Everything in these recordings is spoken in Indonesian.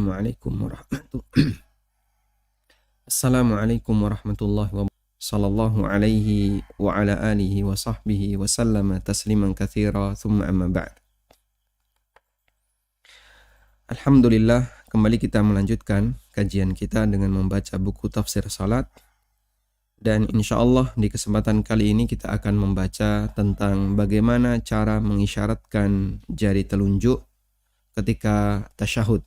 Assalamualaikum warahmatullahi wabarakatuh. Sallallahu alaihi wa ala alihi wa sahbihi wa sallama tasliman katsira, thumma amma ba'd. Alhamdulillah, kembali kita melanjutkan kajian kita dengan membaca buku tafsir salat. Dan insyaallah di kesempatan kali ini kita akan membaca tentang bagaimana cara mengisyaratkan jari telunjuk ketika tasyahud.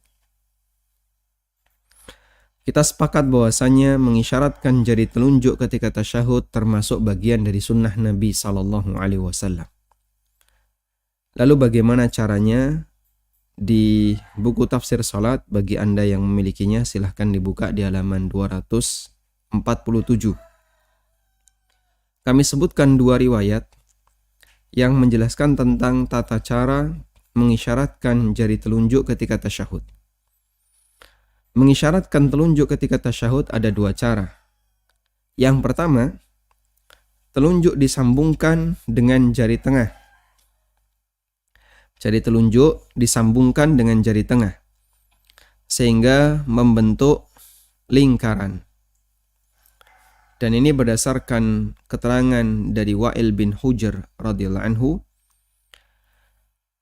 Kita sepakat bahwasanya mengisyaratkan jari telunjuk ketika tasyahud termasuk bagian dari sunnah Nabi SAW. Lalu bagaimana caranya? Di buku tafsir salat, bagi Anda yang memilikinya silahkan dibuka di halaman 247. Kami sebutkan dua riwayat yang menjelaskan tentang tata cara mengisyaratkan jari telunjuk ketika tasyahud. Mengisyaratkan telunjuk ketika tasyahud ada dua cara. Yang pertama, telunjuk disambungkan dengan jari tengah. Jari telunjuk disambungkan dengan jari tengah sehingga membentuk lingkaran. Dan ini berdasarkan keterangan dari Wa'il bin Hujr radhiyallahu anhu.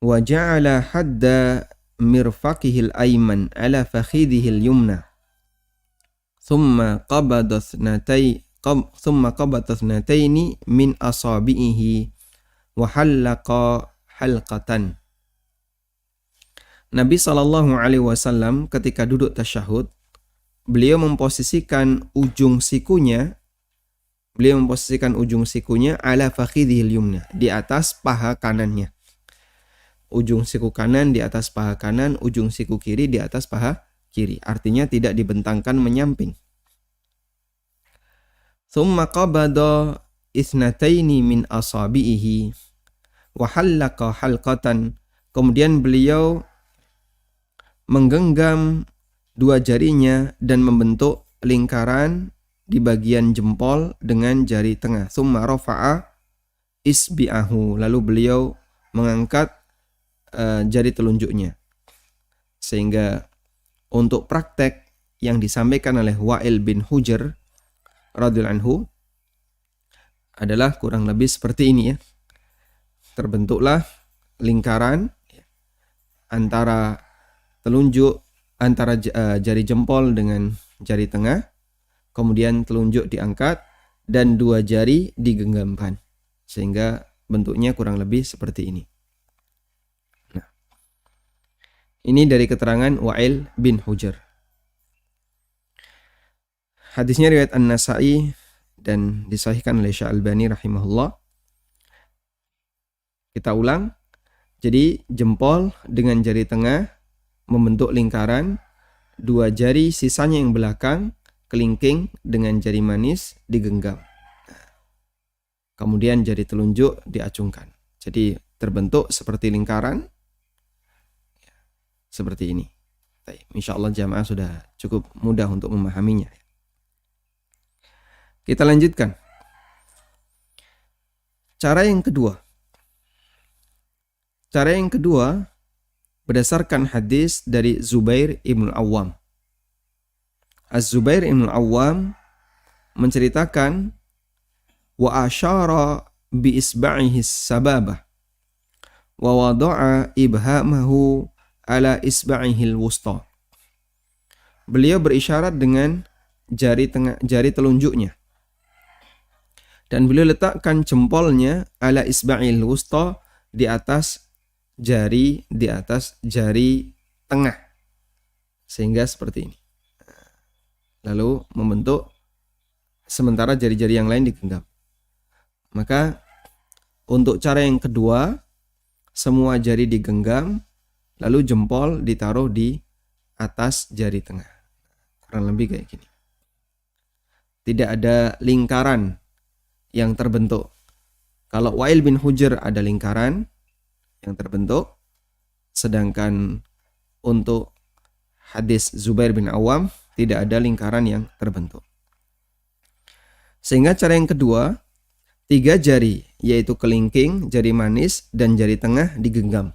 Wa ja'ala hadda mirfaqihil ayman ala fakhidihil yumna thumma qabada thnataini min asabihi wa halaqa halqatan. Nabi SAW ketika duduk tasyahud, beliau memposisikan ujung sikunya ala fakhidihil yumna, di atas paha kanannya. Ujung siku kanan di atas paha kanan, ujung siku kiri di atas paha kiri. Artinya tidak dibentangkan menyamping. Thumma qabada ithnataini min asabihi wa halaqa halqatan. Kemudian beliau menggenggam dua jarinya dan membentuk lingkaran di bagian jempol dengan jari tengah. Thumma rafa'a isbi'ahu. Lalu beliau mengangkat jari telunjuknya. Sehingga untuk praktek yang disampaikan oleh Wa'il bin Hujr radhiyallahu anhu adalah kurang lebih seperti ini ya. Terbentuklah lingkaran antara telunjuk, antara jari jempol dengan jari tengah. Kemudian telunjuk diangkat dan dua jari digenggamkan. Sehingga bentuknya kurang lebih seperti ini. Ini dari keterangan Wa'il bin Hujr. Hadisnya riwayat An-Nasa'i dan disahihkan oleh Syalbani rahimahullah. Kita ulang. Jadi jempol dengan jari tengah membentuk lingkaran, dua jari sisanya yang belakang kelingking dengan jari manis digenggam. Kemudian jari telunjuk diacungkan. Jadi terbentuk seperti lingkaran. Seperti ini. Insyaallah jamaah sudah cukup mudah untuk memahaminya. Kita lanjutkan. Cara yang kedua berdasarkan hadis dari Zubair ibn Awwam. Az-Zubair ibn Awwam menceritakan wa asyara bi isba'ihi sababah wa wada'a ibhamahu ala isba'ihil wusta. Beliau berisyarat dengan jari telunjuknya. Dan beliau letakkan jempolnya ala isba'ihil wusta di atas jari tengah. Sehingga seperti ini. Lalu membentuk sementara jari-jari yang lain digenggam. Maka untuk cara yang kedua, semua jari digenggam, lalu jempol ditaruh di atas jari tengah. Kurang lebih kayak gini. Tidak ada lingkaran yang terbentuk. Kalau Wa'il bin Hujr ada lingkaran yang terbentuk. Sedangkan untuk hadis Zubair bin Awam tidak ada lingkaran yang terbentuk. Sehingga cara yang kedua, 3 jari yaitu kelingking, jari manis, dan jari tengah digenggam.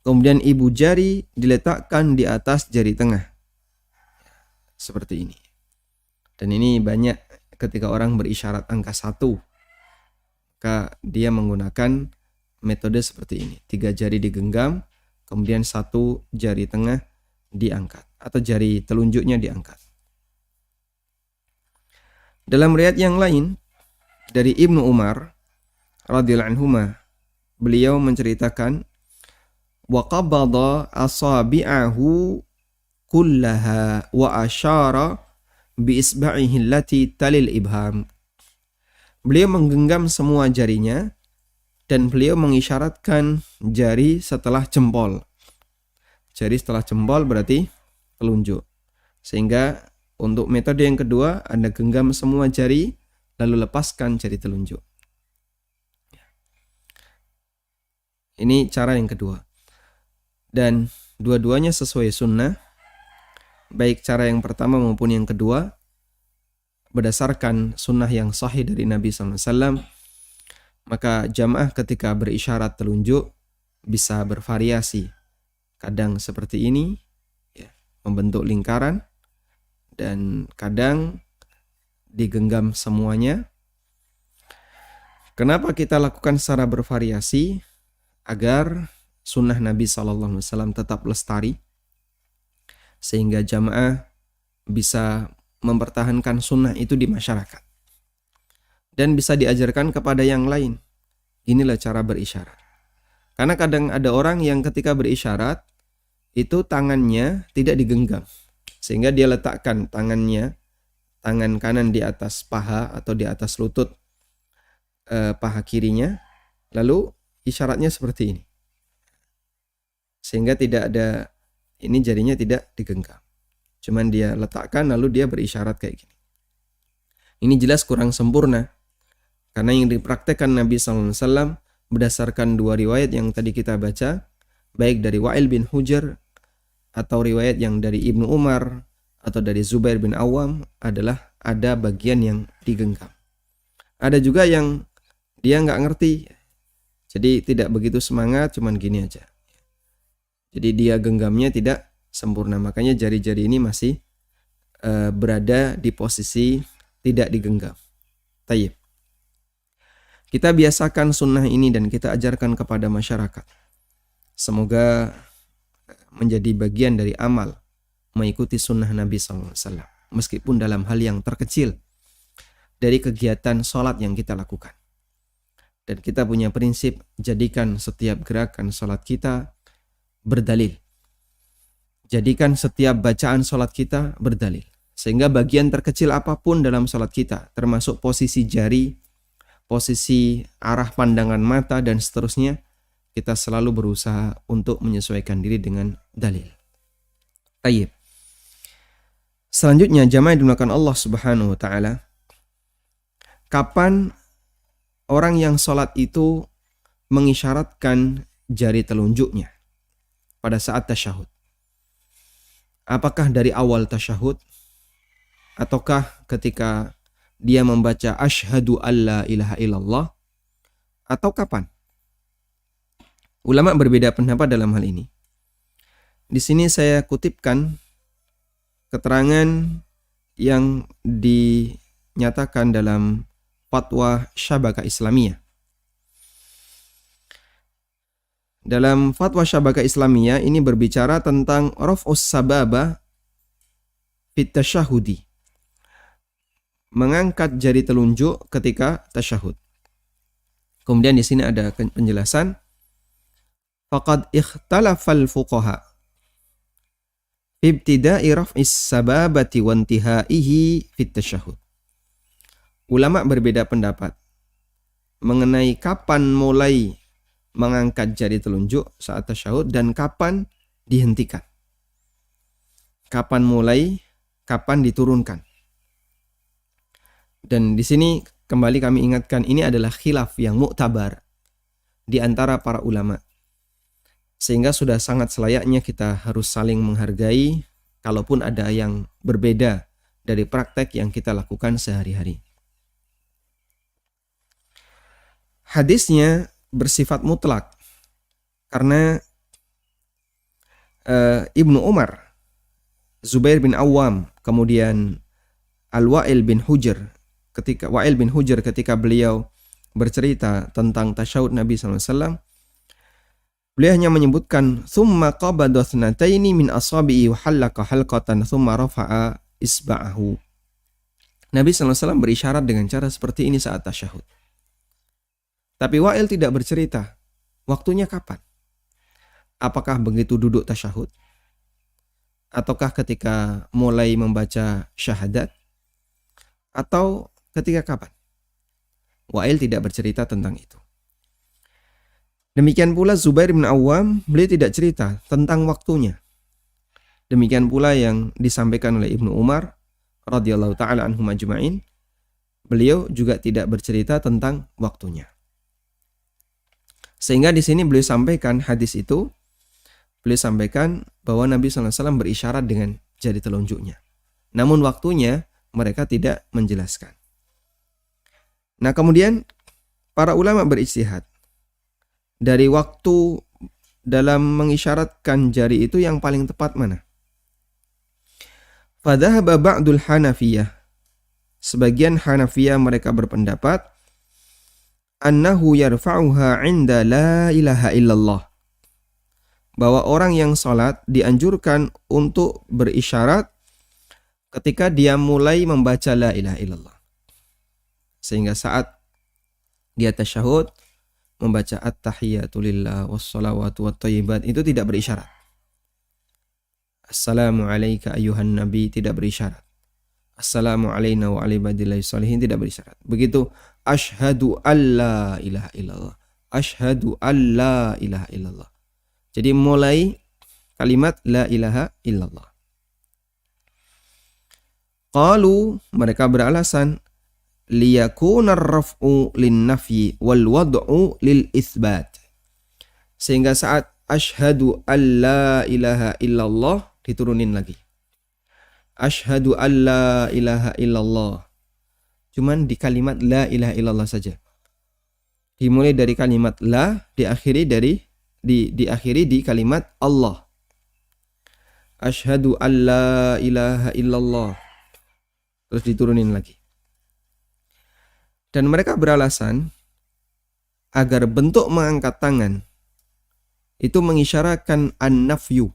Kemudian ibu jari diletakkan di atas jari tengah. Seperti ini. Dan ini banyak ketika orang berisyarat angka 1. Maka dia menggunakan metode seperti ini. 3 jari digenggam, kemudian 1 jari tengah diangkat. Atau jari telunjuknya diangkat. Dalam riwayat yang lain, dari Ibnu Umar radhiyallahu anhuma, beliau menceritakan wa qabada asabi'ahu kullaha wa asyara bi isba'ihi allati talil ibham. Beliau menggenggam semua jarinya dan beliau mengisyaratkan jari setelah jempol. Jari setelah jempol berarti telunjuk. Sehingga untuk metode yang kedua, Anda genggam semua jari lalu lepaskan jari telunjuk. Ini cara yang kedua. Dan dua-duanya sesuai sunnah. Baik cara yang pertama maupun yang kedua. Berdasarkan sunnah yang sahih dari Nabi SAW. Maka jamaah ketika berisyarat telunjuk bisa bervariasi. Kadang seperti ini, ya, membentuk lingkaran. Dan kadang digenggam semuanya. Kenapa kita lakukan secara bervariasi? Agar sunnah Nabi SAW tetap lestari, sehingga jamaah bisa mempertahankan sunnah itu di masyarakat dan bisa diajarkan kepada yang lain. Inilah cara berisyarat. Karena kadang ada orang yang ketika berisyarat itu tangannya tidak digenggam, sehingga dia letakkan tangan kanan di atas paha atau di atas lutut paha kirinya, lalu isyaratnya seperti ini. Sehingga tidak ada, ini jarinya tidak digenggam. Cuman dia letakkan lalu dia berisyarat kayak gini. Ini jelas kurang sempurna. Karena yang dipraktekkan Nabi SAW berdasarkan 2 riwayat yang tadi kita baca. Baik dari Wa'il bin Hujr atau riwayat yang dari Ibnu Umar atau dari Zubair bin Awam adalah ada bagian yang digenggam. Ada juga yang dia nggak ngerti. Jadi tidak begitu semangat, cuman gini aja. Jadi dia genggamnya tidak sempurna. Makanya jari-jari ini masih berada di posisi tidak digenggam. Tayyib. Kita biasakan sunnah ini dan kita ajarkan kepada masyarakat. Semoga menjadi bagian dari amal mengikuti sunnah Nabi SAW. Meskipun dalam hal yang terkecil dari kegiatan sholat yang kita lakukan. Dan kita punya prinsip, jadikan setiap gerakan sholat kita berdalil. Jadikan setiap bacaan sholat kita berdalil. Sehingga bagian terkecil apapun dalam sholat kita, termasuk posisi jari, posisi arah pandangan mata, dan seterusnya, kita selalu berusaha untuk menyesuaikan diri dengan dalil. Tayyib. Selanjutnya, jamaah yang dimuliakan Allah Subhanahu wa Ta'ala, kapan orang yang sholat itu mengisyaratkan jari telunjuknya pada saat tasyahud? Apakah dari awal tasyahud? Ataukah ketika dia membaca asyhadu alla ilaha illallah? Atau kapan? Ulama berbeda pendapat dalam hal ini. Di sini saya kutipkan keterangan yang dinyatakan dalam Fatwa Syabakah Islamiyah. Dalam Fatwa Syabakah Islamiyah ini berbicara tentang raf'us sababa fit tasyahudi. Mengangkat jari telunjuk ketika tasyahud. Kemudian di sini ada penjelasan. Faqad ikhtalafal fuqaha fi ibtida'i raf'is sababati wa intihaihi fit tasyahud. Ulama berbeda pendapat mengenai kapan mulai mengangkat jari telunjuk saat tasyahud dan kapan dihentikan. Kapan mulai, kapan diturunkan. Dan di sini kembali kami ingatkan, ini adalah khilaf yang muktabar di antara para ulama. Sehingga sudah sangat selayaknya kita harus saling menghargai kalaupun ada yang berbeda dari praktek yang kita lakukan sehari-hari. Hadisnya bersifat mutlak karena Ibnu Umar, Zubair bin Awam, kemudian Wa'il bin Hujr ketika beliau bercerita tentang tasyahud Nabi SAW, beliau hanya menyebutkan thumma qabada thnataini min asabi'i wa halaqa halqatan thumma rafa'a isba'ahu. Nabi SAW berisyarat dengan cara seperti ini saat tasyahud. Tapi Wa'il tidak bercerita waktunya kapan. Apakah begitu duduk tasyahud? Ataukah ketika mulai membaca syahadat? Atau ketika kapan? Wa'il tidak bercerita tentang itu. Demikian pula Zubair bin Awam, beliau tidak cerita tentang waktunya. Demikian pula yang disampaikan oleh Ibnu Umar radhiyallahu taala anhum ajma'in, beliau juga tidak bercerita tentang waktunya. Sehingga di sini beliau sampaikan hadis itu, beliau sampaikan bahwa Nabi SAW berisyarat dengan jari telunjuknya. Namun waktunya mereka tidak menjelaskan. Nah, kemudian para ulama berijtihad. Dari waktu dalam mengisyaratkan jari itu yang paling tepat mana? Fadhahaba ba'dul Hanafiyah. Sebagian Hanafiyah mereka berpendapat annahu yarfa'uha 'inda la ilaha illallah. Bahwa orang yang salat dianjurkan untuk berisyarat ketika dia mulai membaca la ilaha illallah. Sehingga saat dia tasyahud membaca at-tahiyatu lillah wassalawatu wattayyibat itu tidak berisyarat. Assalamu alayka ayyuhan nabi tidak berisyarat. Assalamu alayna wa ala ibadillahi sholihin tidak berisyarat. Begitu asyhadu alla ilaha illallah. Asyhadu alla ilaha illallah. Jadi mulai kalimat la ilaha illallah. Qalu, mereka beralasan liyakuna ar-raf'u lin-nafyi wal wad'u lil-itsbat. Sehingga saat asyhadu alla ilaha illallah diturunin lagi. Asyhadu alla ilaha illallah. Cuman di kalimat la ilaha illallah saja. Dimulai dari kalimat la, diakhiri di kalimat Allah. Asyhadu alla ilaha illallah. Terus diturunin lagi. Dan mereka beralasan agar bentuk mengangkat tangan itu mengisyaratkan an-nafyu.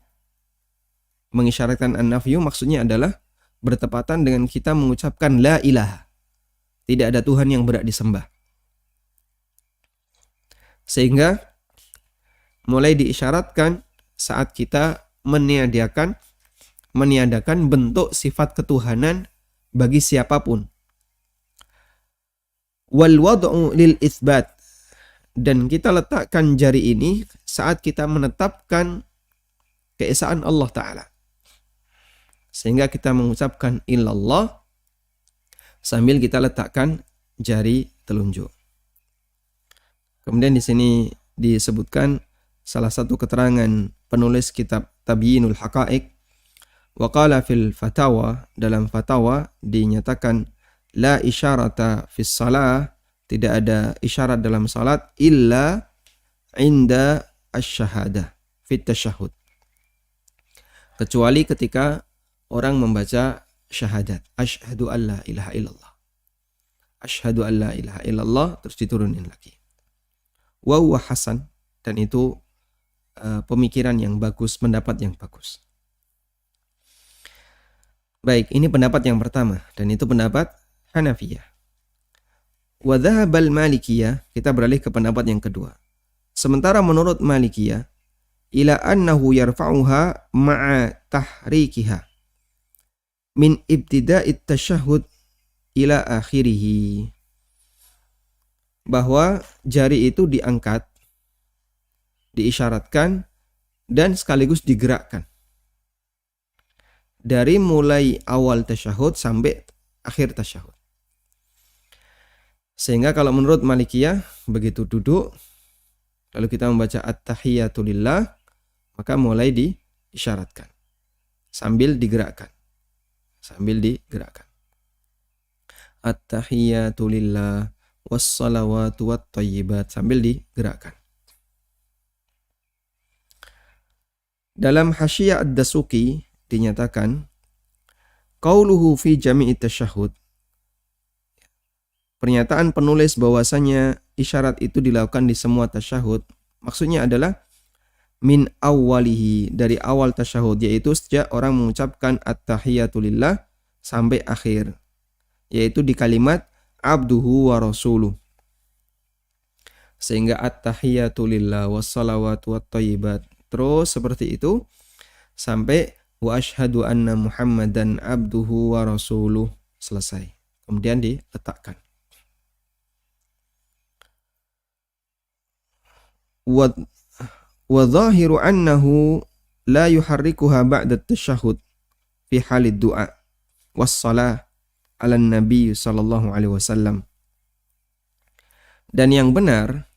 Mengisyaratkan an-nafyu maksudnya adalah bertepatan dengan kita mengucapkan la ilaha. Tidak ada Tuhan yang berhak disembah. Sehingga mulai diisyaratkan saat kita meniadakan bentuk sifat ketuhanan bagi siapapun. Wal wad'u lil itsbat, dan kita letakkan jari ini saat kita menetapkan keesaan Allah Ta'ala. Sehingga kita mengucapkan illallah sambil kita letakkan jari telunjuk. Kemudian di sini disebutkan salah satu keterangan penulis kitab Tabyinul Haqa'iq. Wa qala fil fatawa, dalam fatawa dinyatakan la isyarata fis salah, tidak ada isyarat dalam salat illa inda asy-syahadah fit tasyahhud, kecuali ketika orang membaca syahadat, asyhadu alla ilaha illallah, asyhadu alla ilaha illallah, terus diturunin lagi. Wa huwa hasan, dan itu pemikiran yang bagus, pendapat yang bagus. Baik, ini pendapat yang pertama, dan itu pendapat Hanafiyah. Wa dhahabal Malikiyah, kita beralih ke pendapat yang kedua. Sementara menurut Malikiyah, ila annahu yarfa'uha ma'a tahrikiha min ibtida'it tasyahhud ila akhirih. Bahwa jari itu diangkat, diisyaratkan, dan sekaligus digerakkan. Dari mulai awal tasyahud sampai akhir tasyahud. Sehingga kalau menurut Malikiyah, begitu duduk, lalu kita membaca at-tahiyatu lillah, maka mulai diisyaratkan. Sambil digerakkan. At-tahiyatu lillah, wassalawatu wattayyibat, sambil digerakkan. Dalam Hasyiyah Ad-Dasuki dinyatakan qauluhu fi jami'i tasyahhud. Pernyataan penulis bahwasanya isyarat itu dilakukan di semua tasyahud, maksudnya adalah min awwalihi, dari awal tasyahud, yaitu sejak orang mengucapkan at-tahiyatu lillah sampai akhir, yaitu di kalimat abduhu wa rasuluh. Sehingga at-tahiyatu lillah wassalawatu wattayyibat, terus seperti itu sampai wa asyhadu anna Muhammadan abduhu wa rasuluh, selesai. Kemudian diletakkan. Wa dhahiru annahu la yuharrikuha ba'da at-tasyahhud fi halid du'a was-shalah 'ala nabi sallallahu alaihi wasallam. Dan yang benar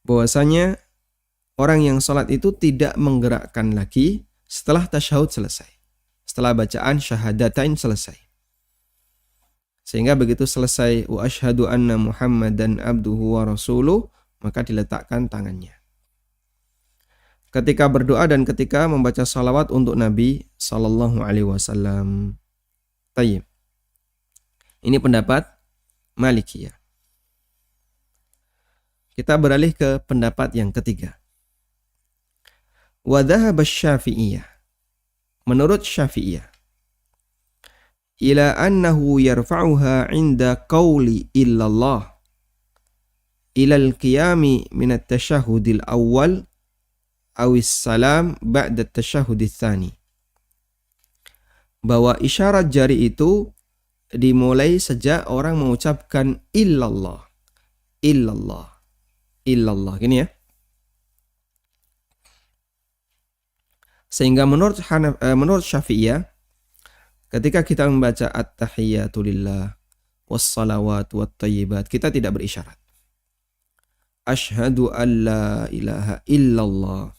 bahwasanya orang yang salat itu tidak menggerakkan lagi setelah tasyahud selesai, setelah bacaan syahadatain selesai. Sehingga begitu selesai wa asyhadu anna Muhammadan abduhu wa rasuluh, maka diletakkan tangannya. Ketika berdoa dan ketika membaca salawat untuk Nabi sallallahu alaihi wasallam. Tayyib. Ini pendapat Malikiyah. Kita beralih ke pendapat yang ketiga. Wa dhahaba Syafi'iyah. Menurut Syafi'iyah, ila annahu yarfa'uha 'inda qauli illallah ila al-qiyami min at-tasyahhudil awwal awis salam ba'da at-tasyahhudits tsani. Bahwa isyarat jari itu dimulai sejak orang mengucapkan illallah. Illallah. Illallah, gini ya. Sehingga menurut Syafi'iyah, ketika kita membaca at-tahiyatu lillah was-salawat wat-thayyibat, kita tidak berisyarat. Asyhadu an la ilaha illallah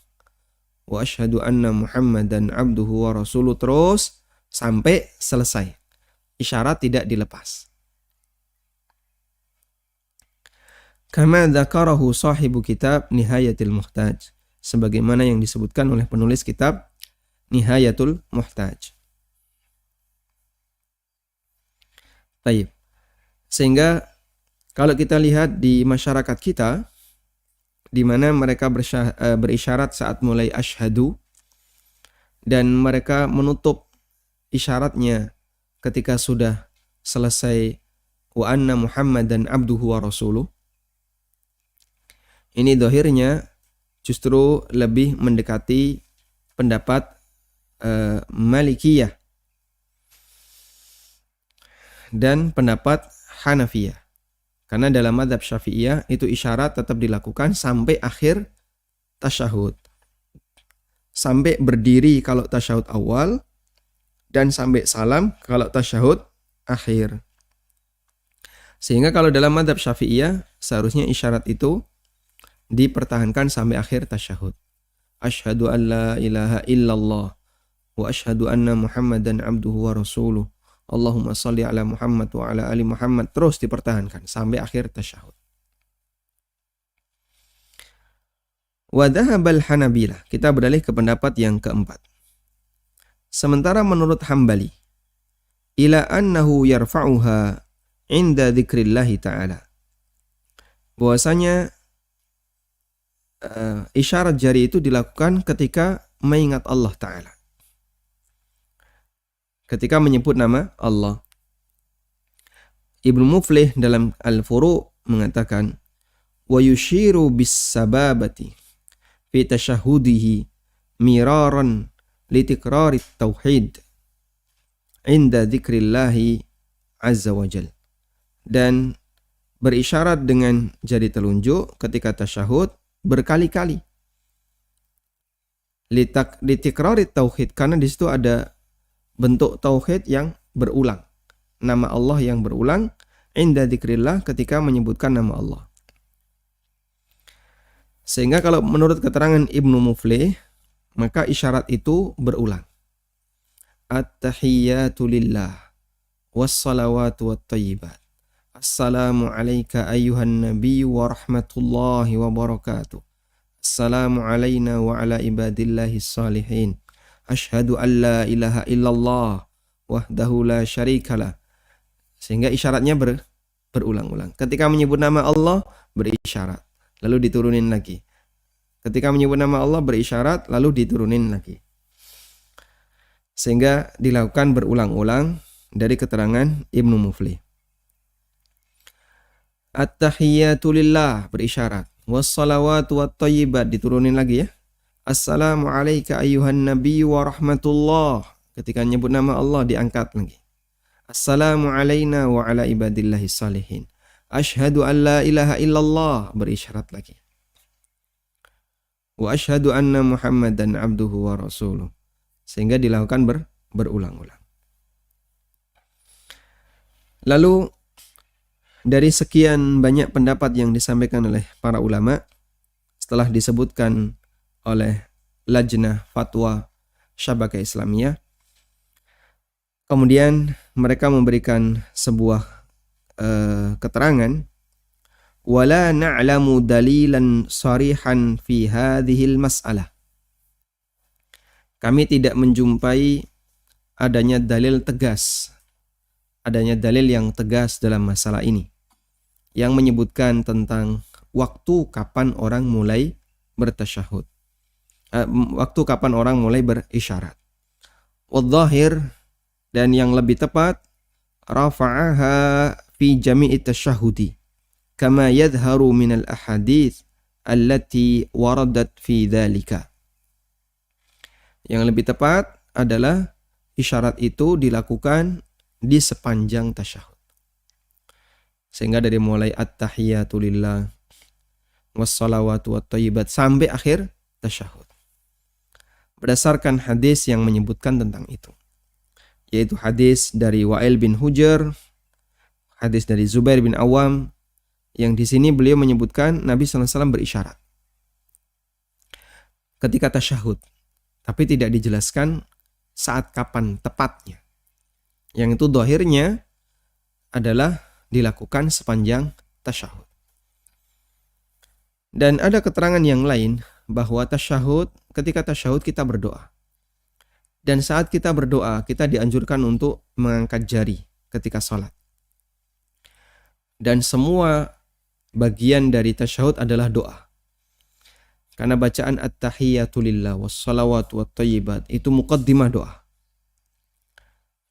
wa asyhadu anna Muhammadan abduhu wa rasuluh, terus sampai selesai. Isyarat tidak dilepas. Kama dzakarahu sahibu kitab Nihayatul Muhtaj, sebagaimana yang disebutkan oleh penulis kitab Nihayatul Muhtaj. Baik. Sehingga kalau kita lihat di masyarakat kita, di mana mereka berisyarat saat mulai asyhadu, dan mereka menutup isyaratnya ketika sudah selesai wa anna Muhammadan abduhu wa rasuluh. Ini dohirnya justru lebih mendekati pendapat Malikiyah dan pendapat Hanafiyah. Karena dalam mazhab Syafi'iyah itu isyarat tetap dilakukan sampai akhir tasyahud. Sampai berdiri kalau tasyahud awal, dan sampai salam kalau tasyahud akhir. Sehingga kalau dalam mazhab Syafi'iyah seharusnya isyarat itu dipertahankan sampai akhir tasyahud. Asyhadu an la ilaha illallah wa asyhadu anna Muhammadan abduhu wa rasuluh. Allahumma salli ala Muhammad wa ala ali Muhammad, terus dipertahankan sampai akhir tasyahud. Wa dhahabal Hanabilah, kita beralih ke pendapat yang keempat. Sementara menurut Hambali, ila annahu yarfa'uha inda dzikrillahi ta'ala, bahwasanya isyarat jari itu dilakukan ketika mengingat Allah Ta'ala, ketika menyebut nama Allah. Ibnu Muflih dalam Al-Furu' mengatakan, wa yushiru bis sababati fi tasyahudihi miraran litikrarit tauhid inda dzikrillahi azza wa jal, dan berisyarat dengan jari telunjuk ketika tasyahud berkali-kali. Litikrarit tauhid, karena di situ ada bentuk tauhid yang berulang, nama Allah yang berulang, inda dzikrillah, ketika menyebutkan nama Allah. Sehingga kalau menurut keterangan Ibnu Muflih, maka isyarat itu berulang. At-tahiyyatu lillah was-salawatu wat-thayyibat. Assalamu alayka ayyuhan nabiyyu wa rahmatullahi wa barakatuh. Assalamu alaina wa ala ibadillahis salihin. Asyhadu an la ilaha illallah wahdahu la syarikalah. Sehingga isyaratnya berulang-ulang. Ketika menyebut nama Allah berisyarat, lalu diturunin lagi. Ketika menyebut nama Allah berisyarat, lalu diturunin lagi. Sehingga dilakukan berulang-ulang dari keterangan Ibnu Muflih. At-tahiyyatu lillah berisyarat. Wassalawatu wattayyibat diturunin lagi ya. Assalamu alayka ayyuhan nabiyyu wa rahmatullah. Ketika nyebut nama Allah diangkat lagi. Assalamu alayna wa ala ibadillahis salihin. Asyhadu an la ilaha illallah berisyarat lagi. Wa asyhadu anna Muhammadan abduhu wa rasuluh. Sehingga dilakukan berulang-ulang. Lalu dari sekian banyak pendapat yang disampaikan oleh para ulama, setelah disebutkan oleh Lajnah Fatwa Syabakah Islamiyah, kemudian mereka memberikan sebuah keterangan, wala na'lamu dalilan sarihan fi hadhil mas'alah. Kami tidak menjumpai adanya dalil tegas, adanya dalil yang tegas dalam masalah ini, yang menyebutkan tentang waktu kapan orang mulai bertasyahud, waktu kapan orang mulai berisyarat. Wadh-dhahir, dan yang lebih tepat, rafa'aha fi jami'i tasyahudi kama yadharu minal ahadits allati waradat fi dhalika. Yang lebih tepat adalah isyarat itu dilakukan di sepanjang tasyahud. Sehingga dari mulai at-tahiyyatu lillah wassalawatu wattayyibat sampai akhir tasyahud. Berdasarkan hadis yang menyebutkan tentang itu. Yaitu hadis dari Wa'il bin Hujr, hadis dari Zubair bin Awam, yang di sini beliau menyebutkan Nabi SAW berisyarat ketika tasyahud, tapi tidak dijelaskan saat kapan tepatnya. Yang itu dhahirnya adalah dilakukan sepanjang tasyahud. Dan ada keterangan yang lain bahwa tasyahud, ketika tasyahud kita berdoa. Dan saat kita berdoa, kita dianjurkan untuk mengangkat jari ketika sholat. Dan semua bagian dari tasyahud adalah doa. Karena bacaan at-tahiyyatu lillah wassalawatu wattayyibat itu muqaddimah doa.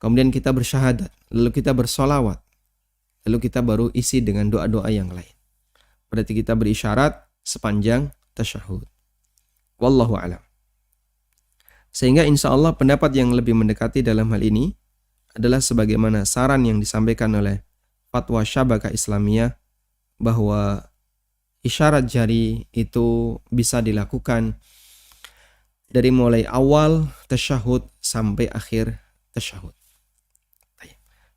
Kemudian kita bersyahadat, lalu kita bersolawat, lalu kita baru isi dengan doa-doa yang lain. Berarti kita berisyarat sepanjang tasyahud. Wallahu a'lam. Sehingga insya Allah pendapat yang lebih mendekati dalam hal ini adalah sebagaimana saran yang disampaikan oleh Fatwa Syabakah Islamiyah, bahwa isyarat jari itu bisa dilakukan dari mulai awal tasyahud sampai akhir tasyahud.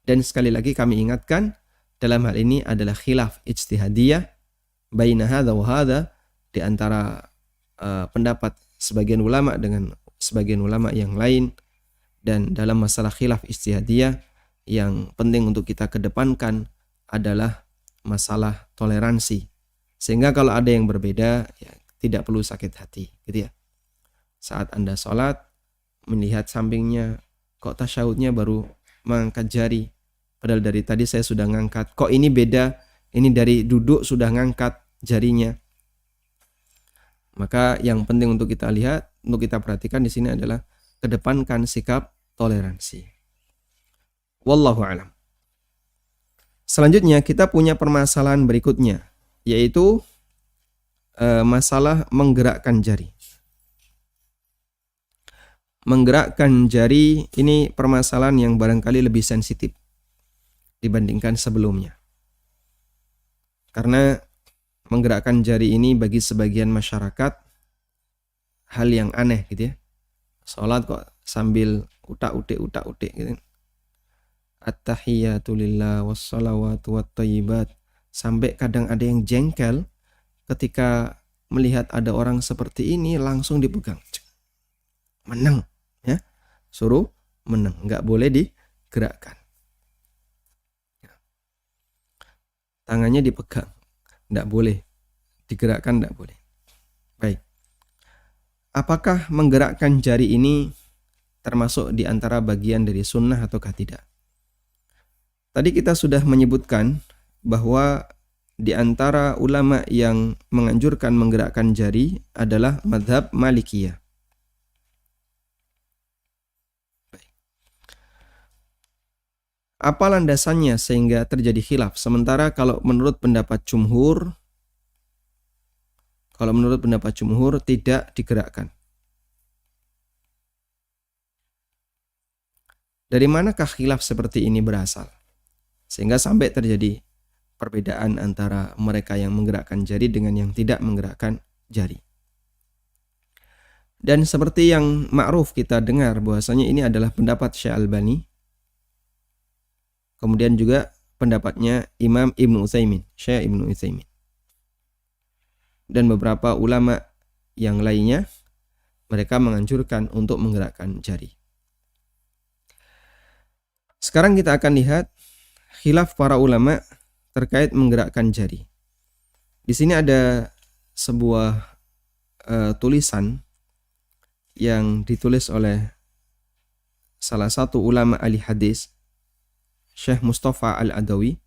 Dan sekali lagi kami ingatkan, dalam hal ini adalah khilaf ijtihadiyah baina hadza wa hadza, di antara pendapat sebagian ulama dengan sebagian ulama yang lain. Dan dalam masalah khilaf ijtihadiyah, yang penting untuk kita kedepankan adalah masalah toleransi. Sehingga kalau ada yang berbeda, ya, tidak perlu sakit hati, gitu ya. Saat Anda sholat, melihat sampingnya, kok tasyahudnya baru mengangkat jari, padahal dari tadi saya sudah ngangkat. Kok ini beda, ini dari duduk sudah ngangkat jarinya. Maka yang penting untuk kita lihat, untuk kita perhatikan di sini adalah kedepankan sikap toleransi. Wallahu a'lam. Selanjutnya kita punya permasalahan berikutnya, yaitu masalah menggerakkan jari. Menggerakkan jari ini permasalahan yang barangkali lebih sensitif dibandingkan sebelumnya. Karena menggerakkan jari ini bagi sebagian masyarakat hal yang aneh gitu ya. Sholat kok sambil utak-utik gitu. At-tahiyyatu lillah wassalawatu wattayyibat. Sampai kadang ada yang jengkel ketika melihat ada orang seperti ini, langsung dipegang. Menang, ya. Suruh menang, nggak boleh digerakkan. Tangannya dipegang, nggak boleh digerakkan, nggak boleh. Baik. apakah menggerakkan jari ini termasuk di antara bagian dari sunnah ataukah tidak? Tadi kita sudah menyebutkan bahwa di antara ulama yang menganjurkan menggerakkan jari adalah mazhab Malikiyah. Apa landasannya sehingga terjadi khilaf? Sementara kalau menurut pendapat jumhur tidak digerakkan. Dari manakah khilaf seperti ini berasal? Sehingga sampai terjadi perbedaan antara mereka yang menggerakkan jari dengan yang tidak menggerakkan jari. Dan seperti yang ma'ruf kita dengar bahwasanya ini adalah pendapat Syekh Albani. Kemudian juga pendapatnya Imam Ibnu Utsaimin, Syekh Ibnu Utsaimin. Dan beberapa ulama yang lainnya, mereka menganjurkan untuk menggerakkan jari. Sekarang kita akan lihat khilaf para ulama terkait menggerakkan jari. Di sini ada sebuah tulisan yang ditulis oleh salah satu ulama ahli hadis, Syekh Mustafa Al-Adawi,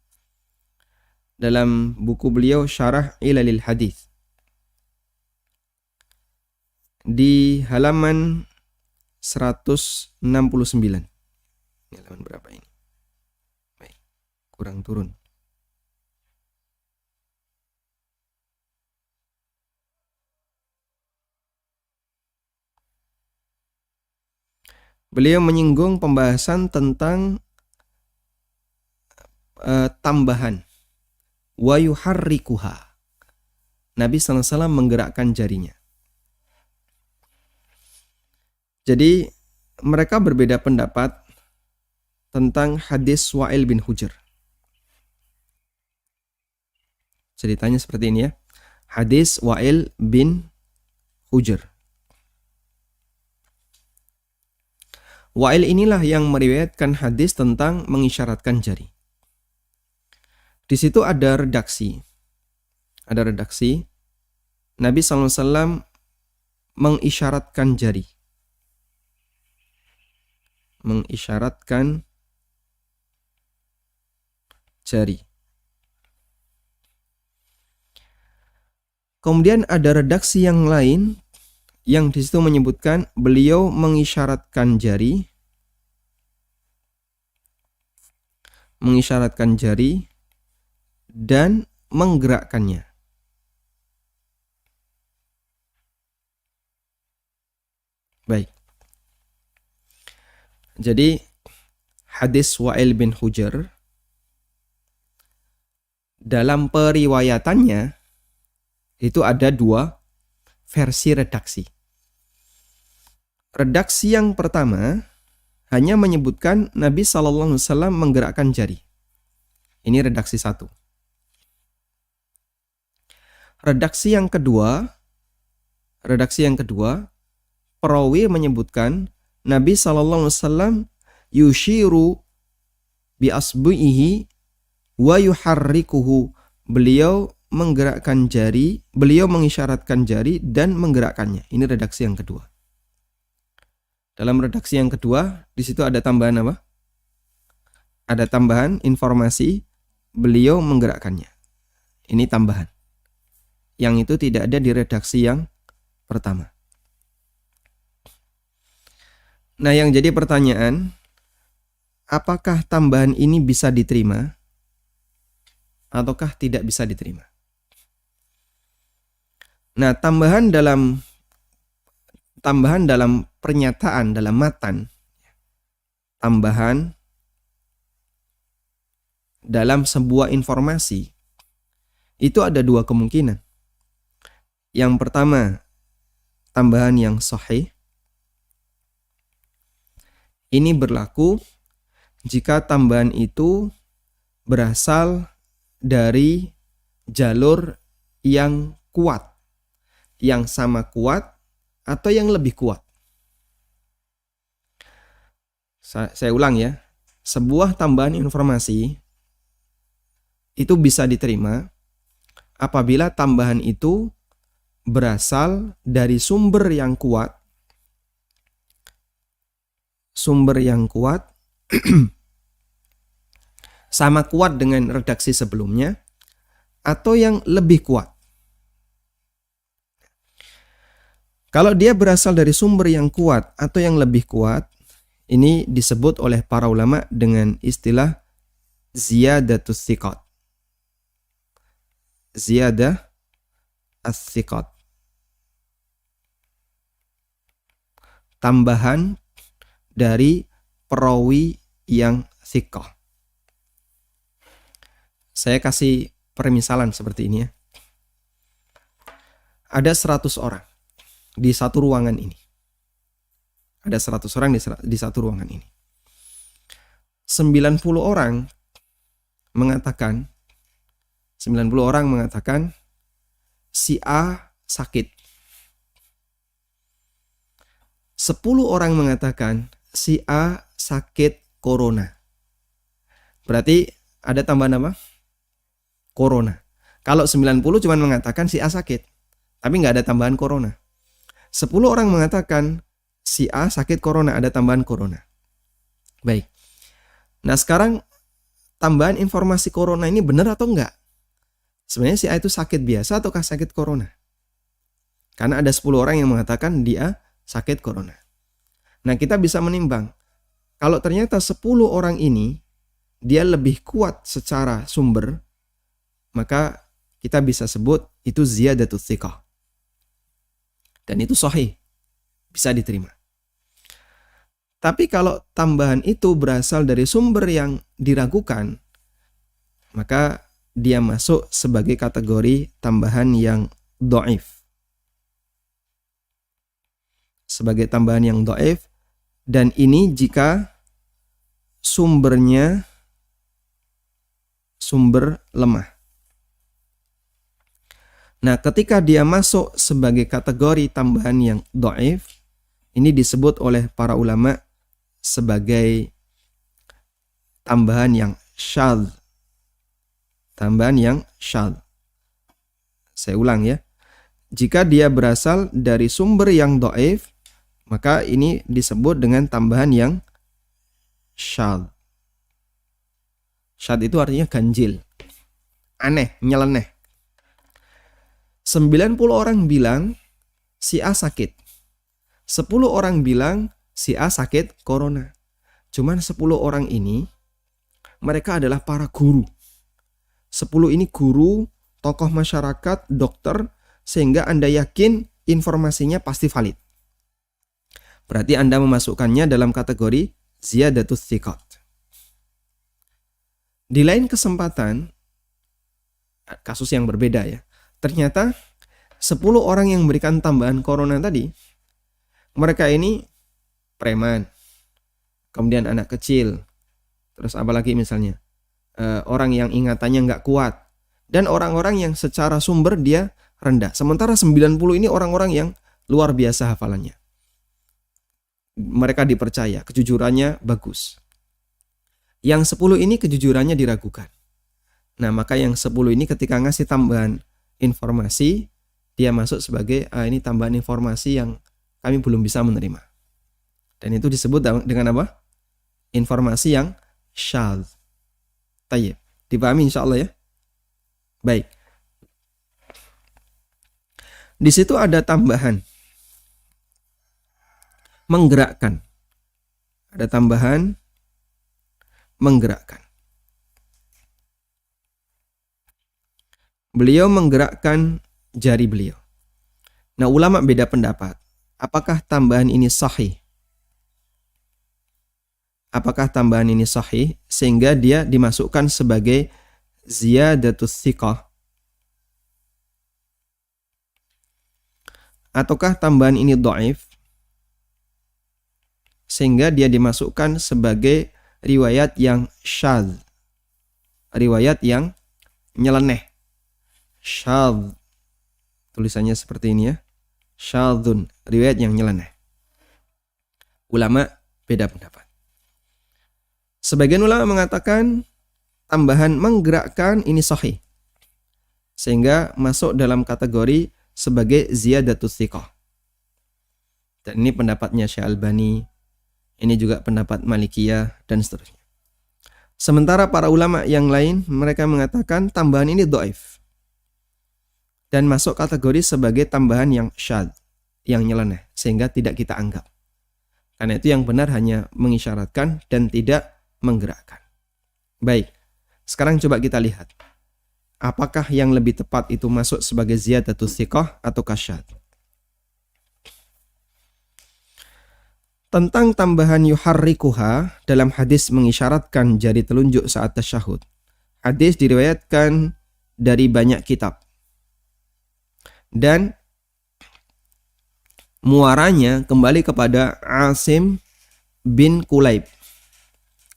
dalam buku beliau Syarah Ilalil Hadis. Di halaman 169. Ini halaman berapa ini? Baik, kurang turun. Beliau menyinggung pembahasan tentang tambahan wa yuharrikuha. Nabi SAW menggerakkan jarinya. Jadi mereka berbeda pendapat tentang hadis Wa'il bin Hujr. Ceritanya seperti ini ya. Hadis Wa'il bin Hujr. Wa'il inilah yang meriwayatkan hadis tentang mengisyaratkan jari. Di situ ada redaksi. Nabi SAW mengisyaratkan jari. Kemudian ada redaksi yang lain yang di situ menyebutkan beliau mengisyaratkan jari dan menggerakkannya. Baik. Jadi hadis Wa'il bin Hujr dalam periwayatannya itu ada dua versi redaksi. Redaksi yang pertama hanya menyebutkan Nabi SAW menggerakkan jari. Ini redaksi satu. Redaksi yang kedua, perawi menyebutkan Nabi SAW yushiru bi asbu'ihi wa yuharrikuhu. Beliau menggerakkan jari, beliau mengisyaratkan jari dan menggerakkannya. Ini redaksi yang kedua. Dalam redaksi yang kedua, di situ ada tambahan apa? Ada tambahan informasi beliau menggerakkannya. Ini tambahan. Yang itu tidak ada di redaksi yang pertama. Nah, yang jadi pertanyaan, apakah tambahan ini bisa diterima ataukah tidak bisa diterima? Nah, tambahan dalam pernyataan, dalam matan, tambahan dalam sebuah informasi, itu ada dua kemungkinan. Yang pertama, tambahan yang sahih. Ini berlaku jika tambahan itu berasal dari jalur yang kuat, yang sama kuat, atau yang lebih kuat. Saya ulang ya, sebuah tambahan informasi itu bisa diterima apabila tambahan itu berasal dari sumber yang kuat, sama kuat dengan redaksi sebelumnya, atau yang lebih kuat. Kalau dia berasal dari sumber yang kuat atau yang lebih kuat, ini disebut oleh para ulama dengan istilah ziyadatus thiqat. Ziyadah as-thiqat. Tambahan dari perawi yang thiqah. Saya kasih permisalan seperti ini ya. Ada 100 orang di satu ruangan ini. Ada 100 orang di satu ruangan ini. 90 orang mengatakan si A sakit. 10 orang mengatakan si A sakit corona. Berarti ada tambahan apa? Corona. Kalau 90 cuma mengatakan si A sakit, tapi nggak ada tambahan corona. 10 orang mengatakan si A sakit corona, ada tambahan corona. Baik. Nah sekarang tambahan informasi corona ini benar atau enggak? Sebenarnya si A itu sakit biasa ataukah sakit corona? Karena ada 10 orang yang mengatakan dia sakit corona. Nah kita bisa menimbang. Kalau ternyata 10 orang ini dia lebih kuat secara sumber, maka kita bisa sebut itu ziyadatus thiqah. Dan itu sahih, bisa diterima. Tapi kalau tambahan itu berasal dari sumber yang diragukan, maka dia masuk sebagai kategori tambahan yang dhaif. Sebagai tambahan yang dhaif, dan ini jika sumbernya sumber lemah. Nah, ketika dia masuk sebagai kategori tambahan yang dhaif, ini disebut oleh para ulama sebagai tambahan yang syadz. Tambahan yang syadz. Saya ulang ya. Jika dia berasal dari sumber yang dhaif, maka ini disebut dengan tambahan yang syadz. Syadz itu artinya ganjil, aneh, nyeleneh. 90 orang bilang si A sakit. 10 orang bilang si A sakit corona. Cuman 10 orang ini mereka adalah para guru. 10 ini guru, tokoh masyarakat, dokter, sehingga Anda yakin informasinya pasti valid. Berarti Anda memasukkannya dalam kategori ziyadatus thiqat. Di lain kesempatan, kasus yang berbeda ya. Ternyata 10 orang yang memberikan tambahan corona tadi, mereka ini preman, kemudian anak kecil, terus apalagi misalnya orang yang ingatannya nggak kuat, dan orang-orang yang secara sumber dia rendah. Sementara 90 ini orang-orang yang luar biasa hafalannya. Mereka dipercaya, kejujurannya bagus. Yang 10 ini kejujurannya diragukan. Nah maka yang 10 ini ketika ngasih tambahan informasi, dia masuk sebagai ini tambahan informasi yang kami belum bisa menerima. Dan itu disebut dengan apa? Informasi yang syadz. Tayyib. Dipahami insyaallah ya? Baik. Di situ ada tambahan menggerakkan. Ada tambahan menggerakkan. Beliau menggerakkan jari beliau. Nah, ulama beda pendapat. Apakah tambahan ini sahih? Apakah tambahan ini sahih sehingga dia dimasukkan sebagai ziyadatus thiqah? Ataukah tambahan ini dhaif sehingga dia dimasukkan sebagai riwayat yang syadz? Riwayat yang nyeleneh. Syadz. Tulisannya seperti ini ya. Syadzun, riwayat yang nyeleneh. Ulama beda pendapat. Sebagian ulama mengatakan tambahan menggerakkan ini sahih, sehingga masuk dalam kategori sebagai ziyadatus thiqah. Dan ini pendapatnya Syekh Albani, ini juga pendapat Malikiyah dan seterusnya. Sementara para ulama yang lain mereka mengatakan tambahan ini dhaif dan masuk kategori sebagai tambahan yang syadz, yang nyeleneh, sehingga tidak kita anggap. Karena itu yang benar hanya mengisyaratkan dan tidak menggerakkan. Baik, sekarang coba kita lihat. Apakah yang lebih tepat itu masuk sebagai ziyadatus thiqah atau syadz? Tentang tambahan yuharrikuha dalam hadis mengisyaratkan jari telunjuk saat tasyahud. Hadis diriwayatkan dari banyak kitab. Dan muaranya kembali kepada Asim bin Kulayb.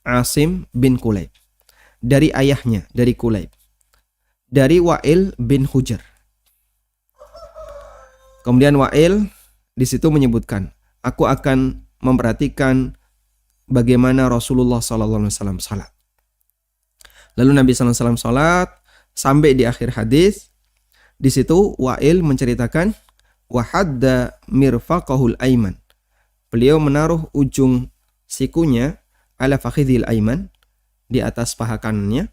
Asim bin Kulayb. Dari ayahnya, dari Kulayb. Dari Wa'il bin Hujr. Kemudian Wa'il di situ menyebutkan, aku akan memperhatikan bagaimana Rasulullah SAW salat. Lalu Nabi SAW salat sampai di akhir hadis. Di situ Wa'il menceritakan wahadda mirfaqahul aiman. Beliau menaruh ujung sikunya ala fakhidhil aiman, di atas paha kanannya.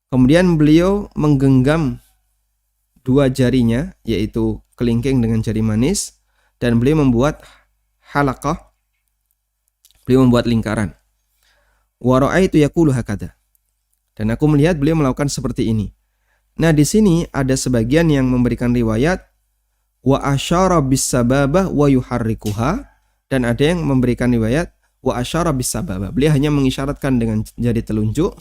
Kemudian beliau menggenggam dua jarinya, yaitu kelingking dengan jari manis, dan beliau membuat halaqah, beliau membuat lingkaran. Wa ra'aitu yaqulu hakadha. Dan aku melihat beliau melakukan seperti ini. Nah, di sini ada sebagian yang memberikan riwayat wa asyara bis-sababah wa yuharrikuha, dan ada yang memberikan riwayat wa asyara bis-sababah. Beliau hanya mengisyaratkan dengan jari telunjuk.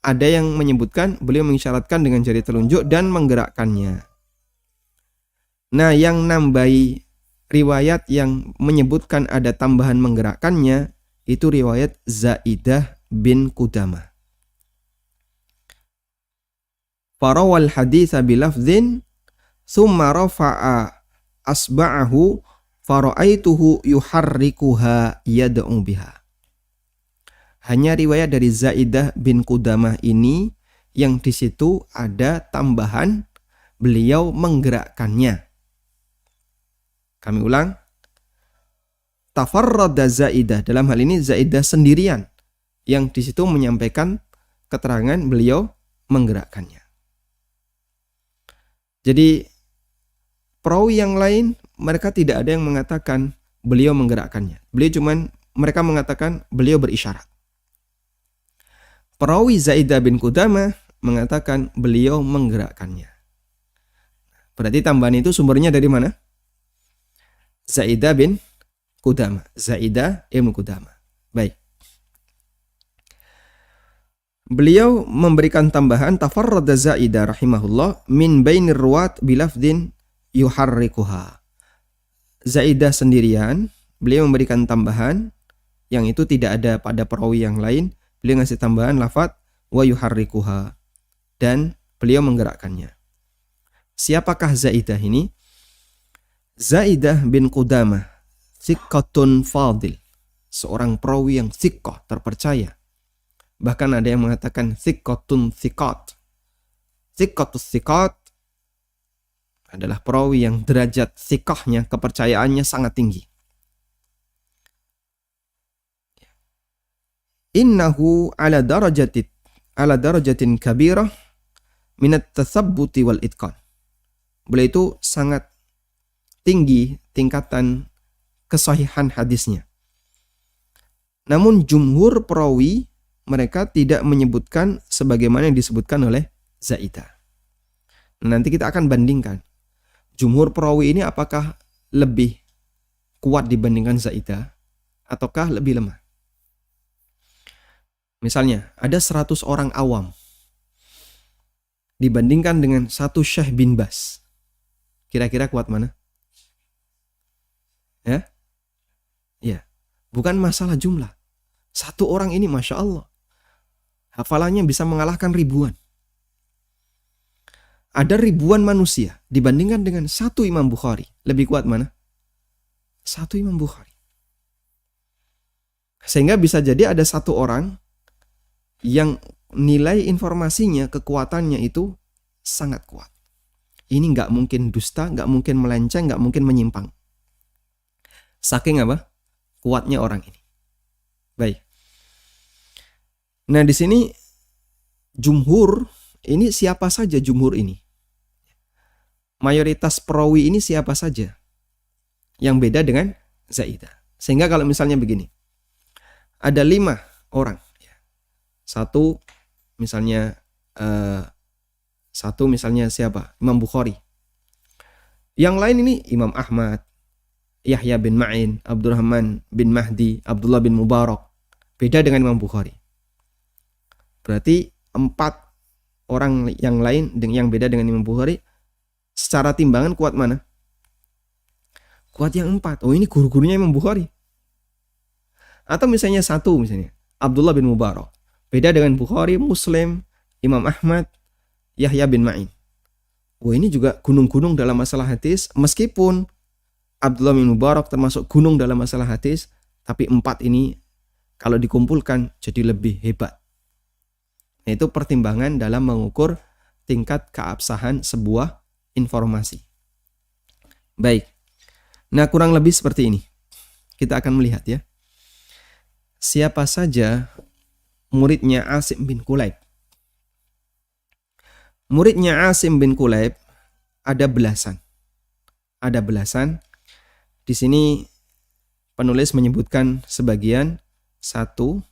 Ada yang menyebutkan beliau mengisyaratkan dengan jari telunjuk dan menggerakkannya. Nah, yang nambahi riwayat yang menyebutkan ada tambahan menggerakkannya itu riwayat Zaidah bin Qudamah. Farawal haditha bilafdhin thumma rafa'a asba'ahu fara'aituhu yuharrikuha yad'u biha. Hanya riwayat dari Zaidah bin Qudamah ini yang di situ ada tambahan beliau menggerakkannya. Kami ulang. Tafarrada Zaidah, dalam hal ini Zaidah sendirian yang di situ menyampaikan keterangan beliau menggerakkannya. Jadi perawi yang lain mereka tidak ada yang mengatakan beliau menggerakkannya. Mereka mengatakan beliau berisyarat. Perawi Zaidah bin Qudamah mengatakan beliau menggerakkannya. Berarti tambahan itu sumbernya dari mana? Zaidah bin Qudamah. Zaidah bin Qudamah. Baik. Beliau memberikan tambahan tafarrada Zaidah rahimahullah min bainir ruwat bilafdin yuharrikuha. Zaidah sendirian, beliau memberikan tambahan yang itu tidak ada pada perawi yang lain. Beliau ngasih tambahan lafaz wa yuharrikuha, dan beliau menggerakkannya. Siapakah Zaidah ini? Zaidah bin Qudamah thiqatun fadil, seorang perawi yang thiqah, terpercaya. Bahkan ada yang mengatakan thiqatun thiqat. Thiqatus thiqat adalah perawi yang derajat thiqahnya, kepercayaannya sangat tinggi. Innahu ala darajatin kabirah minat tathabbuti wal itqan. Beliau itu sangat tinggi tingkatan kesahihan hadisnya. Namun jumhur perawi mereka tidak menyebutkan sebagaimana yang disebutkan oleh Zaidah. Nanti kita akan bandingkan. Jumhur perawi ini apakah lebih kuat dibandingkan Zaidah ataukah lebih lemah? Misalnya, ada 100 orang awam dibandingkan dengan satu Syekh bin Bas. Kira-kira kuat mana? Ya? Ya. Bukan masalah jumlah. Satu orang ini Masya Allah. Hafalannya bisa mengalahkan ribuan. Ada ribuan manusia dibandingkan dengan satu Imam Bukhari. Lebih kuat mana? Satu Imam Bukhari. Sehingga bisa jadi ada satu orang yang nilai informasinya, kekuatannya itu sangat kuat. ini nggak mungkin dusta, nggak mungkin melenceng, nggak mungkin menyimpang. Saking apa? Kuatnya orang ini. Baik. Nah di sini jumhur ini siapa saja jumhur ini? Mayoritas perawi ini siapa saja? Yang beda dengan Zaidah. Sehingga kalau misalnya begini, ada 5 orang. Satu misalnya siapa? Imam Bukhari. Yang lain ini Imam Ahmad, Yahya bin Ma'in, Abdurrahman bin Mahdi, Abdullah bin Mubarak. Beda dengan Imam Bukhari. Berarti 4 orang yang lain yang beda dengan Imam Bukhari, secara timbangan kuat mana? Kuat yang 4. Oh ini guru-gurunya Imam Bukhari. Atau misalnya satu misalnya, Abdullah bin Mubarak. Beda dengan Bukhari, Muslim, Imam Ahmad, Yahya bin Ma'in. Oh ini juga gunung-gunung dalam masalah hadis. Meskipun Abdullah bin Mubarak termasuk gunung dalam masalah hadis, tapi 4 ini kalau dikumpulkan jadi lebih hebat. Itu pertimbangan dalam mengukur tingkat keabsahan sebuah informasi. Baik. Nah kurang lebih seperti ini. Kita akan melihat ya. Siapa saja muridnya Asim bin Kulaib. Muridnya Asim bin Kulaib ada belasan. Ada belasan. Di sini penulis menyebutkan sebagian 1, 2,